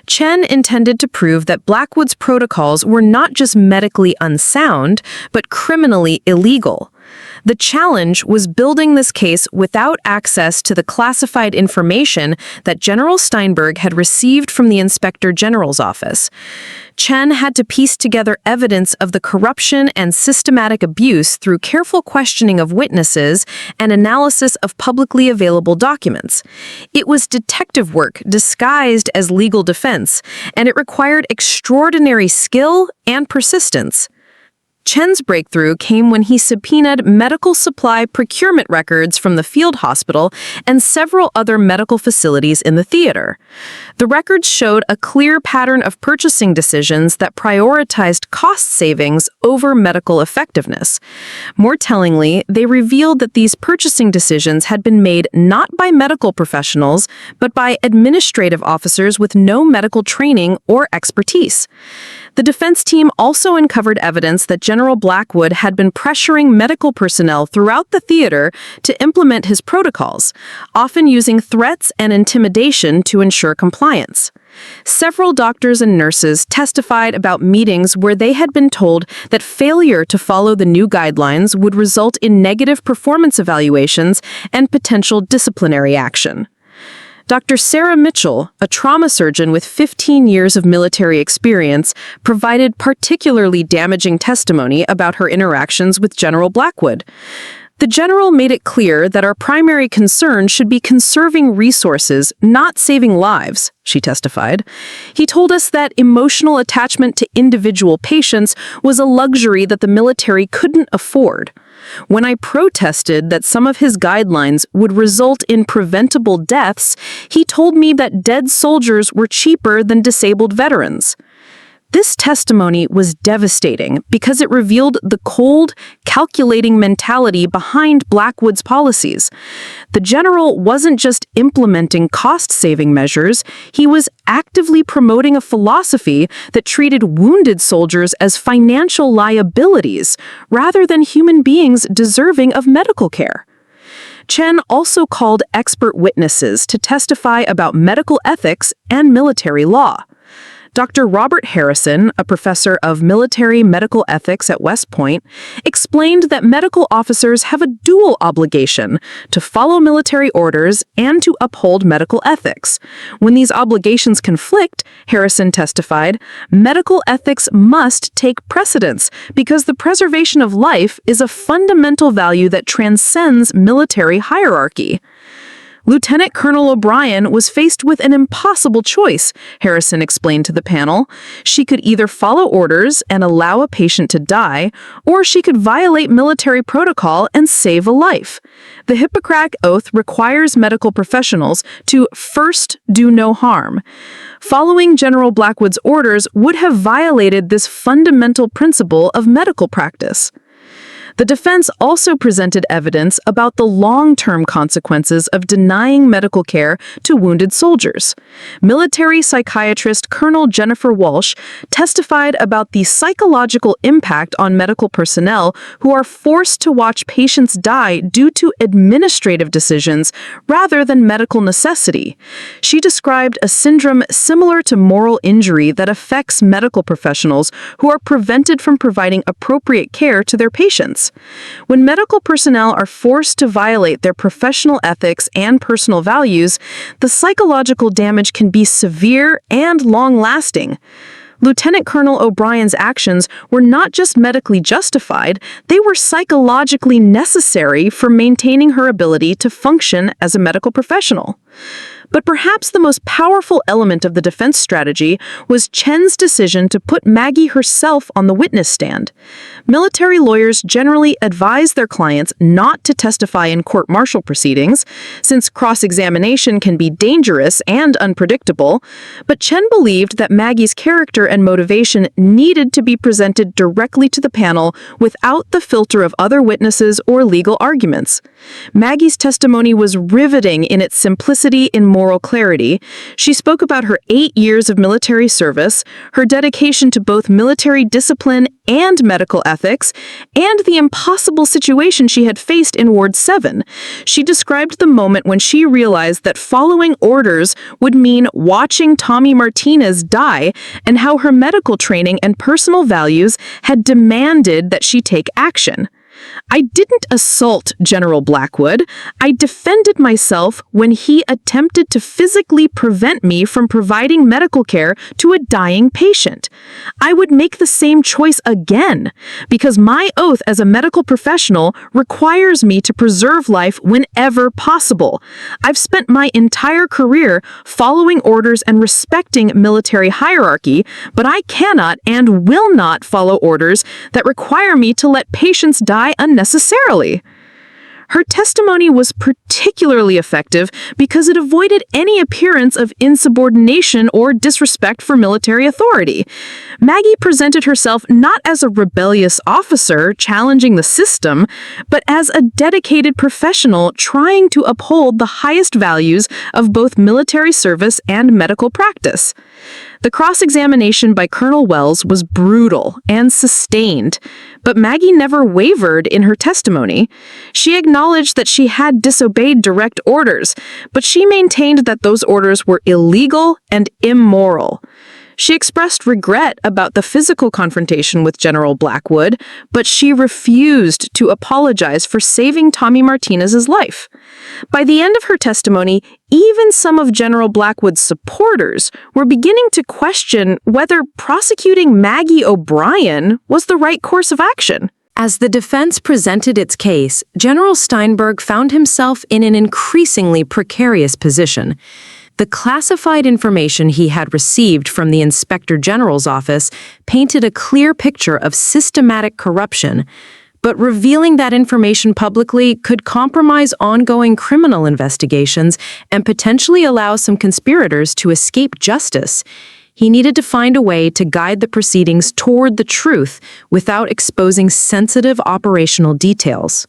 A: Chen intended to prove that Blackwood's protocols were not just medically unsound, but criminally illegal. The challenge was building this case without access to the classified information that General Steinberg had received from the Inspector General's office. Chen had to piece together evidence of the corruption and systematic abuse through careful questioning of witnesses and analysis of publicly available documents. It was detective work disguised as legal defense, and it required extraordinary skill and persistence.
B: Chen's breakthrough came when he subpoenaed medical supply procurement records from the field hospital and several other medical facilities in the theater. The records showed a clear pattern of purchasing decisions that prioritized cost savings over medical effectiveness. More tellingly, they revealed that these purchasing decisions had been made not by medical professionals, but by administrative officers with no medical training or expertise. The defense team also uncovered evidence that General Blackwood had been pressuring medical personnel throughout the theater to implement his protocols, often using threats and intimidation to ensure compliance. Several doctors and nurses testified about meetings where they had been told that failure to follow the new guidelines would result in negative performance evaluations and potential disciplinary action. Dr. Sarah Mitchell, a trauma surgeon with 15 years of military experience, provided particularly damaging testimony about her interactions with General Blackwood. The general made it clear that our primary concern should be conserving resources, not saving lives, she testified. He told us that emotional attachment to individual patients was a luxury that the military couldn't afford. When I protested that some of his guidelines would result in preventable deaths, he told me that dead soldiers were cheaper than disabled veterans. This testimony was devastating because it revealed the cold, calculating mentality behind Blackwood's policies. The general wasn't just implementing cost-saving measures, he was actively promoting a philosophy that treated wounded soldiers as financial liabilities rather than human beings deserving of medical care. Chen also called expert witnesses to testify about medical ethics and military law. Dr. Robert Harrison, a professor of military medical ethics at West Point, explained that medical officers have a dual obligation to follow military orders and to uphold medical ethics. When these obligations conflict, Harrison testified, medical ethics must take precedence because the preservation of life is a fundamental value that transcends military hierarchy. Lieutenant Colonel O'Brien was faced with an impossible choice, Harrison explained to the panel. She could either follow orders and allow a patient to die, or she could violate military protocol and save a life. The Hippocratic Oath requires medical professionals to first do no harm. Following General Blackwood's orders would have violated this fundamental principle of medical practice. The defense also presented evidence about the long-term consequences of denying medical care to wounded soldiers. Military psychiatrist Colonel Jennifer Walsh testified about the psychological impact on medical personnel who are forced to watch patients die due to administrative decisions rather than medical necessity. She described a syndrome similar to moral injury that affects medical professionals who are prevented from providing appropriate care to their patients. When medical personnel are forced to violate their professional ethics and personal values, the psychological damage can be severe and long-lasting. Lieutenant Colonel O'Brien's actions were not just medically justified, they were psychologically necessary for maintaining her ability to function as a medical professional. But perhaps the most powerful element of the defense strategy was Chen's decision to put Maggie herself on the witness stand. Military lawyers generally advise their clients not to testify in court-martial proceedings, since cross-examination can be dangerous and unpredictable, but Chen believed that Maggie's character and motivation needed to be presented directly to the panel without the filter of other witnesses or legal arguments. Maggie's testimony was riveting in its simplicity and moral clarity. She spoke about her 8 years of military service, her dedication to both military discipline and medical ethics, and the impossible situation she had faced in Ward 7. She described the moment when she realized that following orders would mean watching Tommy Martinez die, and how her medical training and personal values had demanded that she take action.
C: I didn't assault General Blackwood. I defended myself when he attempted to physically prevent me from providing medical care to a dying patient. I would make the same choice again, because my oath as a medical professional requires me to preserve life whenever possible. I've spent my entire career following orders and respecting military hierarchy, but I cannot and will not follow orders that require me to let patients die unnecessarily. Her testimony was particularly effective because it avoided any appearance of insubordination or disrespect for military authority. Maggie presented herself not as a rebellious officer challenging the system, but as a dedicated professional trying to uphold the highest values of both military service and medical practice. The cross-examination by Colonel Wells was brutal and sustained, but Maggie never wavered in her testimony. She acknowledged that she had disobeyed direct orders, but she maintained that those orders were illegal and immoral. She expressed regret about the physical confrontation with General Blackwood, but she refused to apologize for saving Tommy Martinez's life. By the end of her testimony, even some of General Blackwood's supporters were beginning to question whether prosecuting Maggie O'Brien was the right course of action.
A: As the defense presented its case, General Steinberg found himself in an increasingly precarious position. The classified information he had received from the Inspector General's office painted a clear picture of systematic corruption, but revealing that information publicly could compromise ongoing criminal investigations and potentially allow some conspirators to escape justice. He needed to find a way to guide the proceedings toward the truth without exposing sensitive operational details.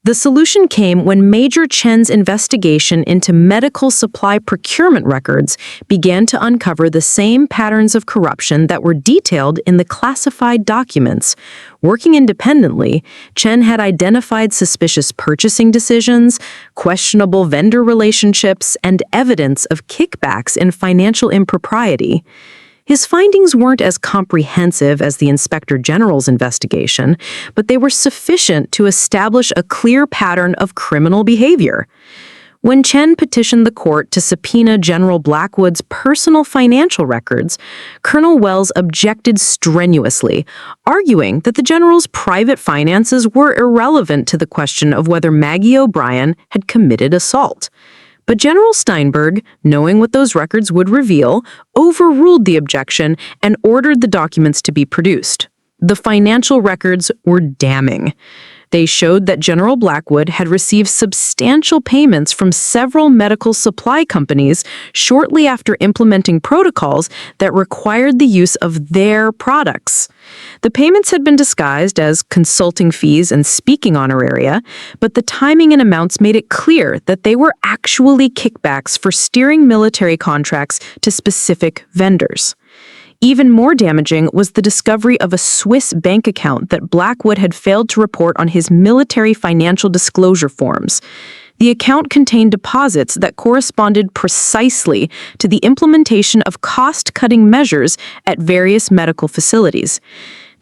A: The solution came when Major Chen's investigation into medical supply procurement records began to uncover the same patterns of corruption that were detailed in the classified documents. Working independently, Chen had identified suspicious purchasing decisions, questionable vendor relationships, and evidence of kickbacks and financial impropriety. His findings weren't as comprehensive as the Inspector General's investigation, but they were sufficient to establish a clear pattern of criminal behavior. When Chen petitioned the court to subpoena General Blackwood's personal financial records, Colonel Wells objected strenuously, arguing that the general's private finances were irrelevant to the question of whether Maggie O'Brien had committed assault. But General Steinberg, knowing what those records would reveal, overruled the objection and ordered the documents to be produced. The financial records were damning. They showed that General Blackwood had received substantial payments from several medical supply companies shortly after implementing protocols that required the use of their products. The payments had been disguised as consulting fees and speaking honoraria, but the timing and amounts made it clear that they were actually kickbacks for steering military contracts to specific vendors. Even more damaging was the discovery of a Swiss bank account that Blackwood had failed to report on his military financial disclosure forms. The account contained deposits that corresponded precisely to the implementation of cost-cutting measures at various medical facilities.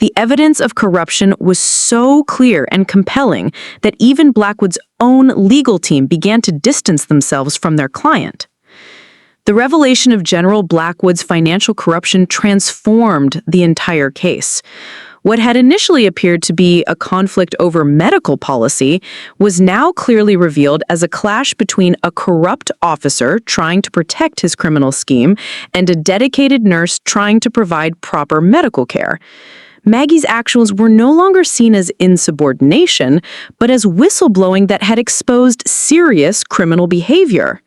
A: The evidence of corruption was so clear and compelling that even Blackwood's own legal team began to distance themselves from their client. The revelation of General Blackwood's financial corruption transformed the entire case. What had initially appeared to be a conflict over medical policy was now clearly revealed as a clash between a corrupt officer trying to protect his criminal scheme and a dedicated nurse trying to provide proper medical care. Maggie's actions were no longer seen as insubordination, but as whistleblowing that had exposed serious criminal behavior.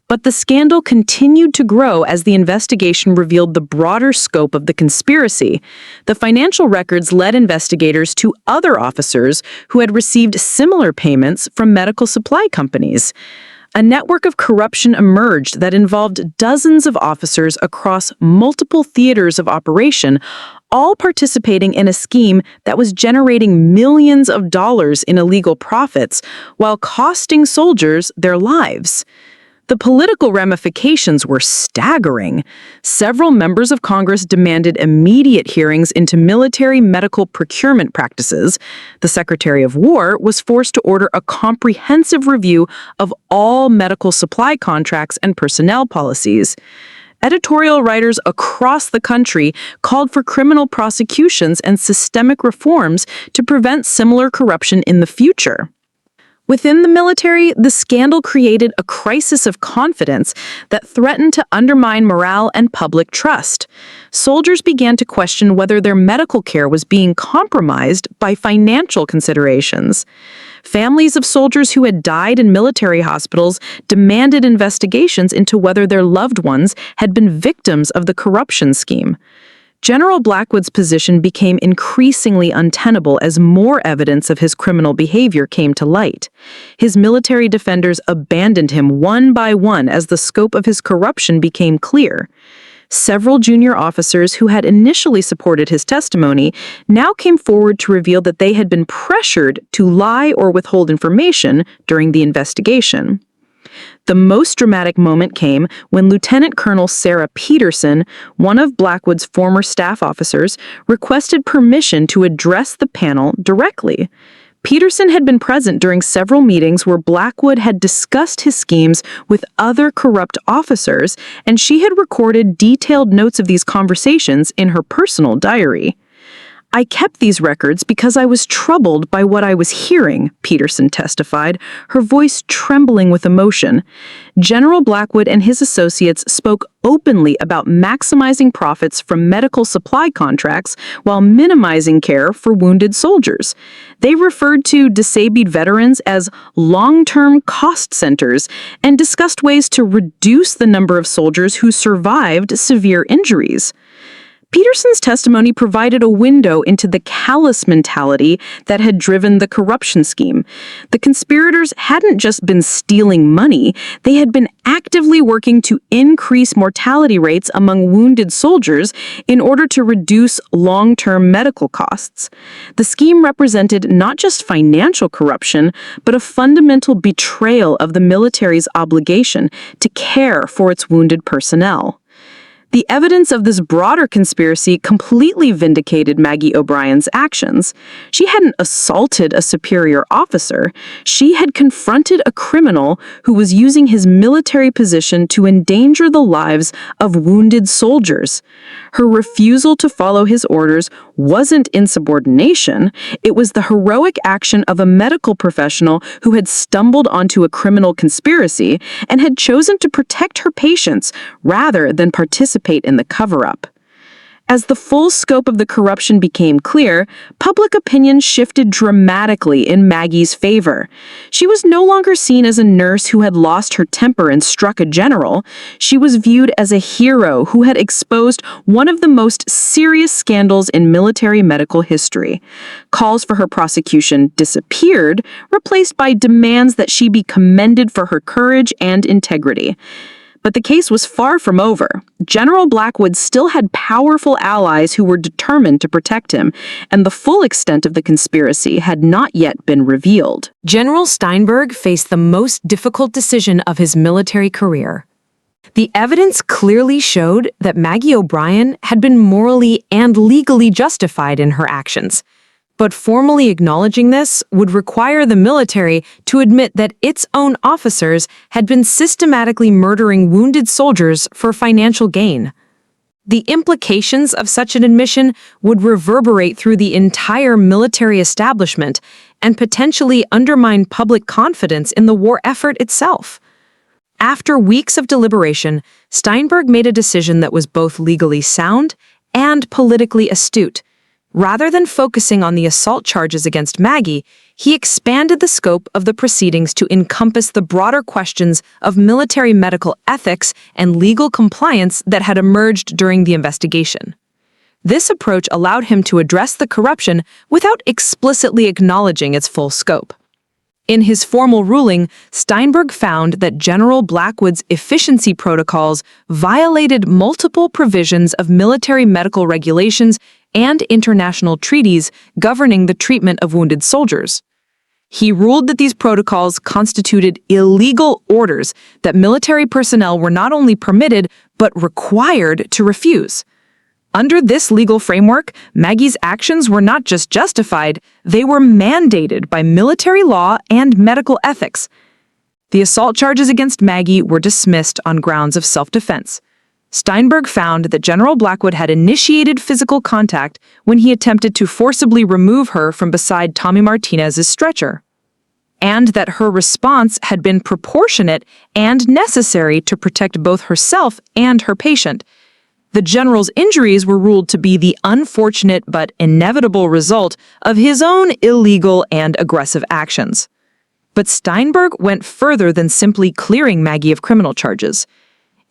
A: But the scandal continued to grow as the investigation revealed the broader scope of the conspiracy. The financial records led investigators to other officers who had received similar payments from medical supply companies. A network of corruption emerged that involved dozens of officers across multiple theaters of operation, all participating in a scheme that was generating millions of dollars in illegal profits while costing soldiers their lives.
C: The political ramifications were staggering. Several members of Congress demanded immediate hearings into military medical procurement practices. The Secretary of War was forced to order a comprehensive review of all medical supply contracts and personnel policies. Editorial writers across the country called for criminal prosecutions and systemic reforms to prevent similar corruption in the future. Within the military, the scandal created a crisis of confidence that threatened to undermine morale and public trust. Soldiers began to question whether their medical care was being compromised by financial considerations. Families of soldiers who had died in military hospitals demanded investigations into whether their loved ones had been victims of the corruption scheme. General Blackwood's position became increasingly untenable as more evidence of his criminal behavior came to light. His military defenders abandoned him one by one as the scope of his corruption became clear. Several junior officers who had initially supported his testimony now came forward to reveal that they had been pressured to lie or withhold information during the investigation. The most dramatic moment came when Lieutenant Colonel Sarah Peterson, one of Blackwood's former staff officers, requested permission to address the panel directly. Peterson had been present during several meetings where Blackwood had discussed his schemes with other corrupt officers, and she had recorded detailed notes of these conversations in her personal diary. "I kept these records because I was troubled by what I was hearing," Peterson testified, her voice trembling with emotion. General Blackwood and his associates spoke openly about maximizing profits from medical supply contracts while minimizing care for wounded soldiers. They referred to disabled veterans as long-term cost centers and discussed ways to reduce the number of soldiers who survived severe injuries. Peterson's testimony provided a window into the callous mentality that had driven the corruption scheme. The conspirators hadn't just been stealing money, they had been actively working to increase mortality rates among wounded soldiers in order to reduce long-term medical costs. The scheme represented not just financial corruption, but a fundamental betrayal of the military's obligation to care for its wounded personnel. The evidence of this broader conspiracy completely vindicated Maggie O'Brien's actions. She hadn't assaulted a superior officer. She had confronted a criminal who was using his military position to endanger the lives of wounded soldiers. Her refusal to follow his orders wasn't insubordination. It was the heroic action of a medical professional who had stumbled onto a criminal conspiracy and had chosen to protect her patients rather than participate in the cover-up. As the full scope of the corruption became clear, public opinion shifted dramatically in Maggie's favor. She was no longer seen as a nurse who had lost her temper and struck a general. She was viewed as a hero who had exposed one of the most serious scandals in military medical history. Calls for her prosecution disappeared, replaced by demands that she be commended for her courage and integrity. But the case was far from over. General Blackwood still had powerful allies who were determined to protect him, and the full extent of the conspiracy had not yet been revealed.
A: General Steinberg faced the most difficult decision of his military career. The evidence clearly showed that Maggie O'Brien had been morally and legally justified in her actions. But formally acknowledging this would require the military to admit that its own officers had been systematically murdering wounded soldiers for financial gain. The implications of such an admission would reverberate through the entire military establishment and potentially undermine public confidence in the war effort itself. After weeks of deliberation, Steinberg made a decision that was both legally sound and politically astute. Rather than focusing on the assault charges against Maggie, he expanded the scope of the proceedings to encompass the broader questions of military medical ethics and legal compliance that had emerged during the investigation. This approach allowed him to address the corruption without explicitly acknowledging its full scope. In his formal ruling, Steinberg found that General Blackwood's efficiency protocols violated multiple provisions of military medical regulations and international treaties governing the treatment of wounded soldiers.
B: He ruled that these protocols constituted illegal orders that military personnel were not only permitted, but required to refuse. Under this legal framework, Maggie's actions were not just justified, they were mandated by military law and medical ethics. The assault charges against Maggie were dismissed on grounds of self-defense. Steinberg found that General Blackwood had initiated physical contact when he attempted to forcibly remove her from beside Tommy Martinez's stretcher, and that her response had been proportionate and necessary to protect both herself and her patient. The general's injuries were ruled to be the unfortunate but inevitable result of his own illegal and aggressive actions. But Steinberg went further than simply clearing Maggie of criminal charges.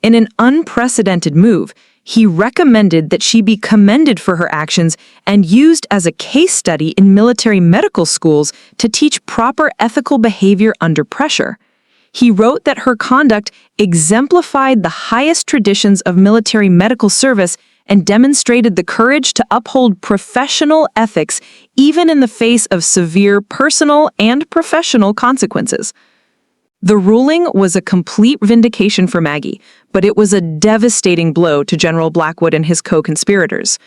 B: In an unprecedented move, he recommended that she be commended for her actions and used as a case study in military medical schools to teach proper ethical behavior under pressure. He wrote that her conduct exemplified the highest traditions of military medical service and demonstrated the courage to uphold professional ethics even in the face of severe personal and professional consequences. The ruling was a complete vindication for Maggie, but it was a devastating blow to General Blackwood and his co-conspirators.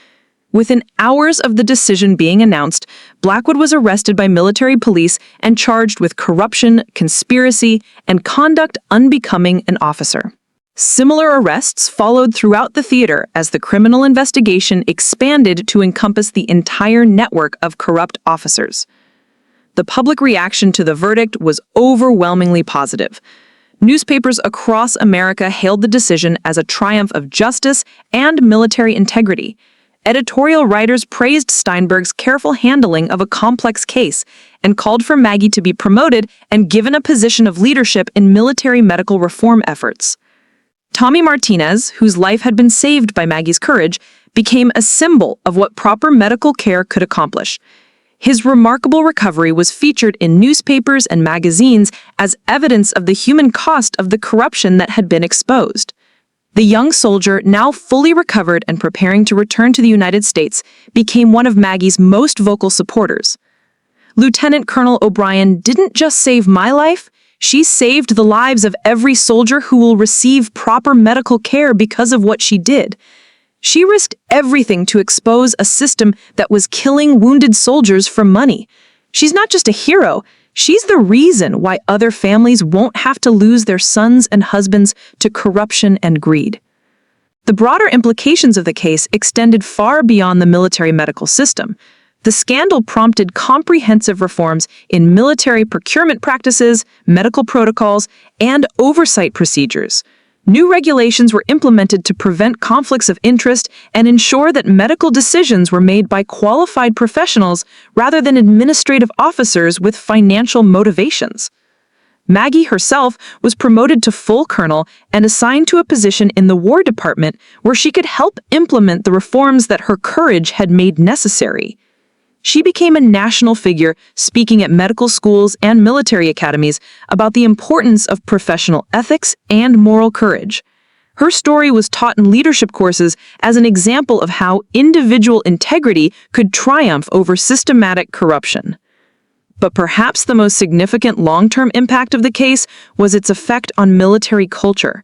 B: Within hours of the decision being announced, Blackwood was arrested by military police and charged with corruption, conspiracy, and conduct unbecoming an officer. Similar arrests followed throughout the theater as the criminal investigation expanded to encompass the entire network of corrupt officers. The public reaction to the verdict was overwhelmingly positive. Newspapers across America hailed the decision as a triumph of justice and military integrity. Editorial writers praised Steinberg's careful handling of a complex case and called for Maggie to be promoted and given a position of leadership in military medical reform efforts. Tommy Martinez, whose life had been saved by Maggie's courage, became a symbol of what proper medical care could accomplish. His remarkable recovery was featured in newspapers and magazines as evidence of the human cost of the corruption that had been exposed. The young soldier, now fully recovered and preparing to return to the United States, became one of Maggie's most vocal supporters. Lieutenant Colonel O'Brien didn't just save my life, she saved the lives of every soldier who will receive proper medical care because of what she did. She risked everything to expose a system that was killing wounded soldiers for money. She's not just a hero, she's the reason why other families won't have to lose their sons and husbands to corruption and greed. The broader implications of the case extended far beyond the military medical system. The scandal prompted comprehensive reforms in military procurement practices, medical protocols, and oversight procedures. New regulations were implemented to prevent conflicts of interest and ensure that medical decisions were made by qualified professionals rather than administrative officers with financial motivations. Maggie herself was promoted to full colonel and assigned to a position in the War Department where she could help implement the reforms that her courage had made necessary. She became a national figure, speaking at medical schools and military academies about the importance of professional ethics and moral courage. Her story was taught in leadership courses as an example of how individual integrity could triumph over systematic corruption. But perhaps the most significant long-term impact of the case was its effect on military culture.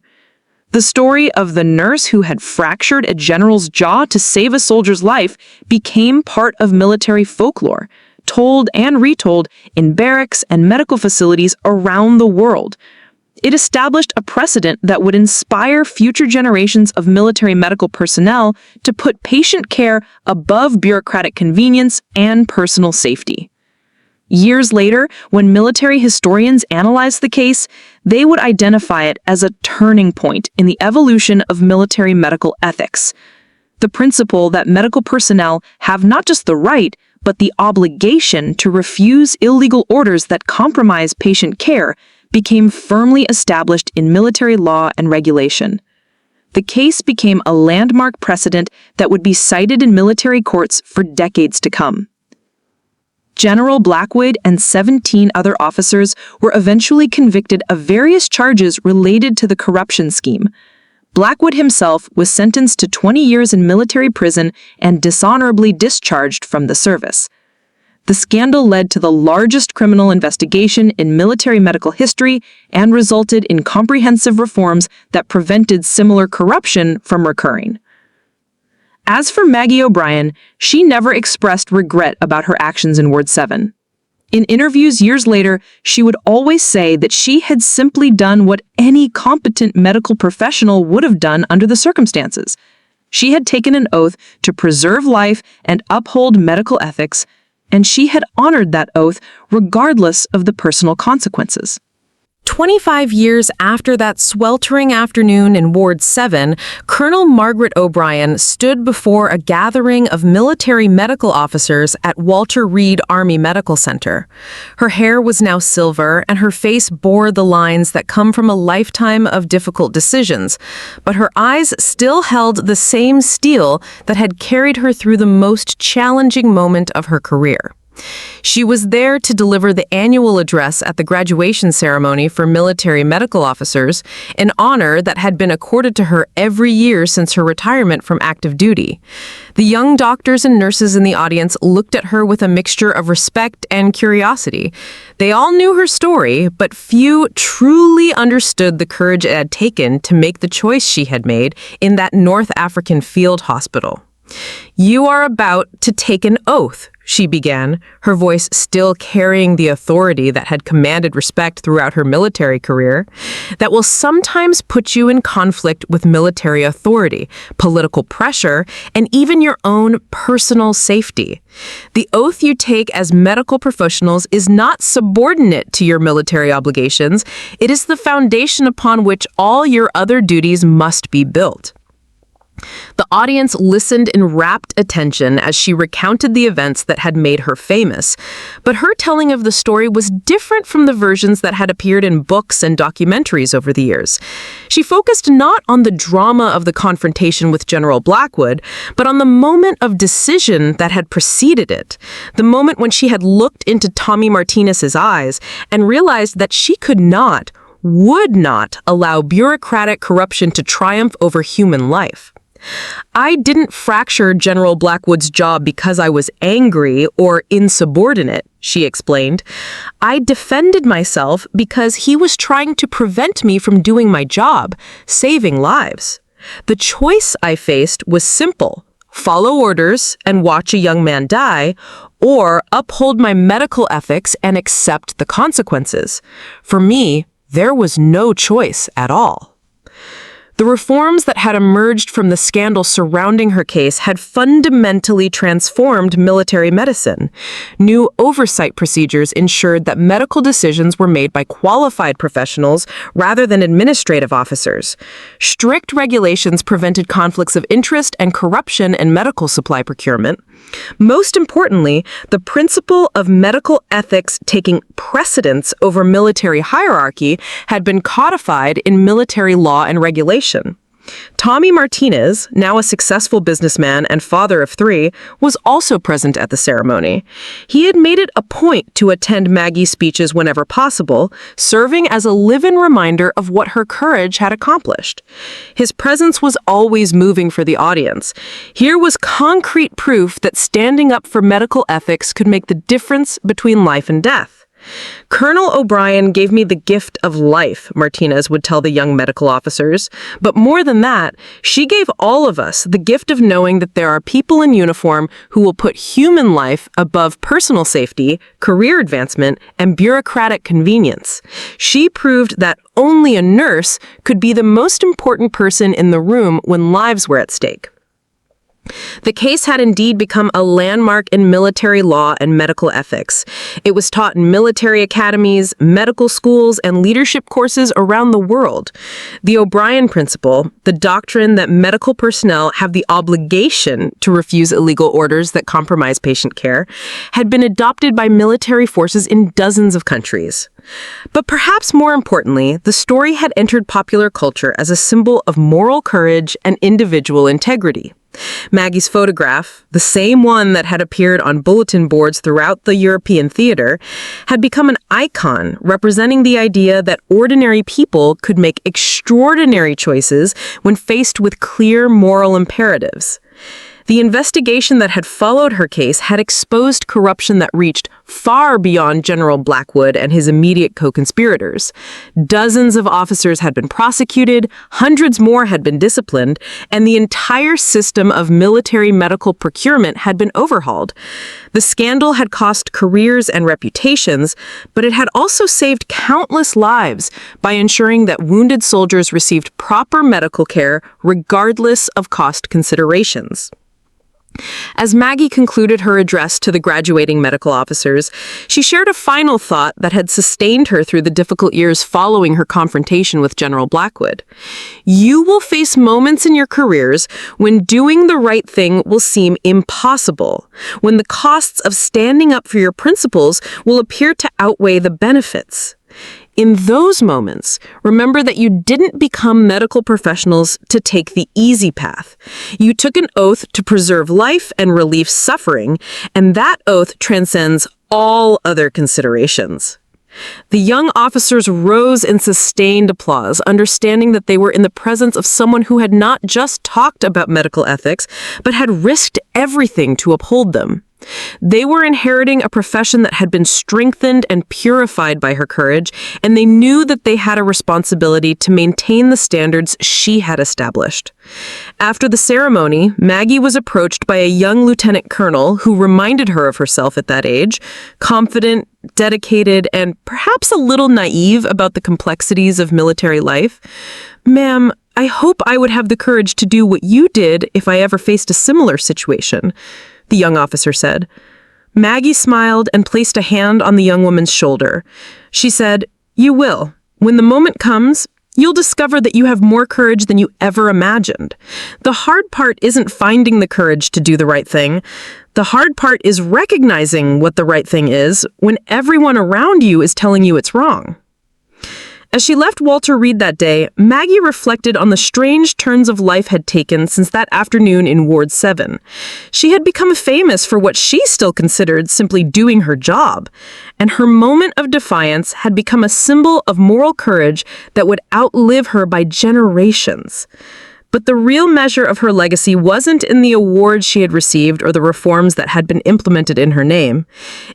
B: The story of the nurse who had fractured a general's jaw to save a soldier's life became part of military folklore, told and retold in barracks and medical facilities around the world. It established a precedent that would inspire future generations of military medical personnel to put patient care above bureaucratic convenience and personal safety. Years later, when military historians analyzed the case, they would identify it as a turning point in the evolution of military medical ethics. The principle that medical personnel have not just the right, but the obligation to refuse illegal orders that compromise patient care became firmly established in military law and regulation. The case became a landmark precedent that would be cited in military courts for decades to come. General Blackwood and 17 other officers were eventually convicted of various charges related to the corruption scheme. Blackwood himself was sentenced to 20 years in military prison and dishonorably discharged from the service. The scandal led to the largest criminal investigation in military medical history and resulted in comprehensive reforms that prevented similar corruption from recurring. As for Maggie O'Brien, she never expressed regret about her actions in Ward 7. In interviews years later, she would always say that she had simply done what any competent medical professional would have done under the circumstances. She had taken an oath to preserve life and uphold medical ethics, and she had honored that oath regardless of the personal consequences.
A: 25 years after that sweltering afternoon in Ward 7, Colonel Margaret O'Brien stood before a gathering of military medical officers at Walter Reed Army Medical Center. Her hair was now silver, and her face bore the lines that come from a lifetime of difficult decisions, but her eyes still held the same steel that had carried her through the most challenging moment of her career. She was there to deliver the annual address at the graduation ceremony for military medical officers, an honor that had been accorded to her every year since her retirement from active duty. The young doctors and nurses in the audience looked at her with a mixture of respect and curiosity. They all knew her story, but few truly understood the courage it had taken to make the choice she had made in that North African field hospital. "You are about to take an oath," she began, her voice still carrying the authority that had commanded respect throughout her military career, "that will sometimes put you in conflict with military authority, political pressure, and even your own personal safety. The oath you take as medical professionals is not subordinate to your military obligations. It is the foundation upon which all your other duties must be built." The audience listened in rapt attention as she recounted the events that had made her famous, but her telling of the story was different from the versions that had appeared in books and documentaries over the years. She focused not on the drama of the confrontation with General Blackwood, but on the moment of decision that had preceded it, the moment when she had looked into Tommy Martinez's eyes and realized that she would not allow bureaucratic corruption to triumph over human life. "I didn't fracture General Blackwood's job because I was angry or insubordinate," she explained. "I defended myself because he was trying to prevent me from doing my job, saving lives. The choice I faced was simple: follow orders and watch a young man die, or uphold my medical ethics and accept the consequences. For me, there was no choice at all." The reforms that had emerged from the scandal surrounding her case had fundamentally transformed military medicine. New oversight procedures ensured that medical decisions were made by qualified professionals rather than administrative officers. Strict regulations prevented conflicts of interest and corruption in medical supply procurement. Most importantly, the principle of medical ethics taking precedence over military hierarchy had been codified in military law and regulation. Tommy Martinez, now a successful businessman and father of 3, was also present at the ceremony. He had made it a point to attend Maggie's speeches whenever possible, serving as a live-in reminder of what her courage had accomplished. His presence was always moving for the audience. Here was concrete proof that standing up for medical ethics could make the difference between life and death. "Colonel O'Brien gave me the gift of life," Martinez would tell the young medical officers. "But more than that, she gave all of us the gift of knowing that there are people in uniform who will put human life above personal safety, career advancement, and bureaucratic convenience. She proved that only a nurse could be the most important person in the room when lives were at stake." The case had indeed become a landmark in military law and medical ethics. It was taught in military academies, medical schools, and leadership courses around the world. The O'Brien Principle, the doctrine that medical personnel have the obligation to refuse illegal orders that compromise patient care, had been adopted by military forces in dozens of countries. But perhaps more importantly, the story had entered popular culture as a symbol of moral courage and individual integrity. Maggie's photograph, the same one that had appeared on bulletin boards throughout the European theater, had become an icon representing the idea that ordinary people could make extraordinary choices when faced with clear moral imperatives.
C: The investigation that had followed her case had exposed corruption that reached far beyond General Blackwood and his immediate co-conspirators. Dozens of officers had been prosecuted, hundreds more had been disciplined, and the entire system of military medical procurement had been overhauled. The scandal had cost careers and reputations, but it had also saved countless lives by ensuring that wounded soldiers received proper medical care regardless of cost considerations. As Maggie concluded her address to the graduating medical officers, she shared a final thought that had sustained her through the difficult years following her confrontation with General Blackwood. You will face moments in your careers when doing the right thing will seem impossible, when the costs of standing up for your principles will appear to outweigh the benefits. In those moments, remember that you didn't become medical professionals to take the easy path. You took an oath to preserve life and relieve suffering, and that oath transcends all other considerations. The young officers rose in sustained applause, understanding that they were in the presence of someone who had not just talked about medical ethics, but had risked everything to uphold them. They were inheriting a profession that had been strengthened and purified by her courage, and they knew that they had a responsibility to maintain the standards she had established. After the ceremony, Maggie was approached by a young lieutenant colonel who reminded her of herself at that age, confident, dedicated, and perhaps a little naive about the complexities of military life. "Ma'am, I hope I would have the courage to do what you did if I ever faced a similar situation," the young officer said. Maggie smiled and placed a hand on the young woman's shoulder. She said, "You will. When the moment comes, you'll discover that you have more courage than you ever imagined. The hard part isn't finding the courage to do the right thing. The hard part is recognizing what the right thing is when everyone around you is telling you it's wrong." As she left Walter Reed that day, Maggie reflected on the strange turns of life had taken since that afternoon in Ward 7. She had become famous for what she still considered simply doing her job, and her moment of defiance had become a symbol of moral courage that would outlive her by generations. But the real measure of her legacy wasn't in the awards she had received or the reforms that had been implemented in her name.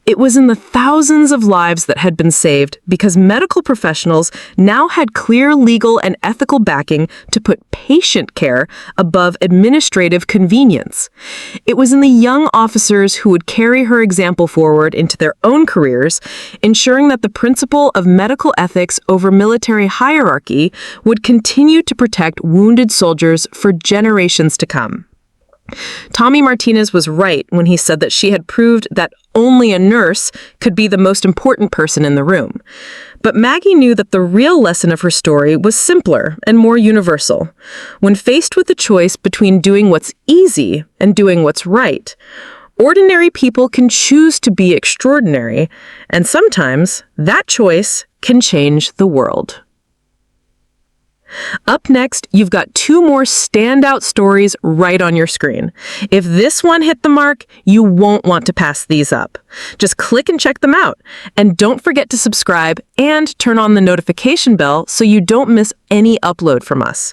C: It was in the thousands of lives that had been saved because medical professionals now had clear legal and ethical backing to put patient care above administrative convenience. It was in the young officers who would carry her example forward into their own careers, ensuring that the principle of medical ethics over military hierarchy would continue to protect wounded soldiers for generations to come. Tommy Martinez was right when he said that she had proved that only a nurse could be the most important person in the room. But Maggie knew that the real lesson of her story was simpler and more universal. When faced with the choice between doing what's easy and doing what's right, ordinary people can choose to be extraordinary, and sometimes that choice can change the world. Up next, you've got two more standout stories right on your screen. If this one hit the mark, you won't want to pass these up. Just click and check them out. And don't forget to subscribe and turn on the notification bell so you don't miss any upload from us.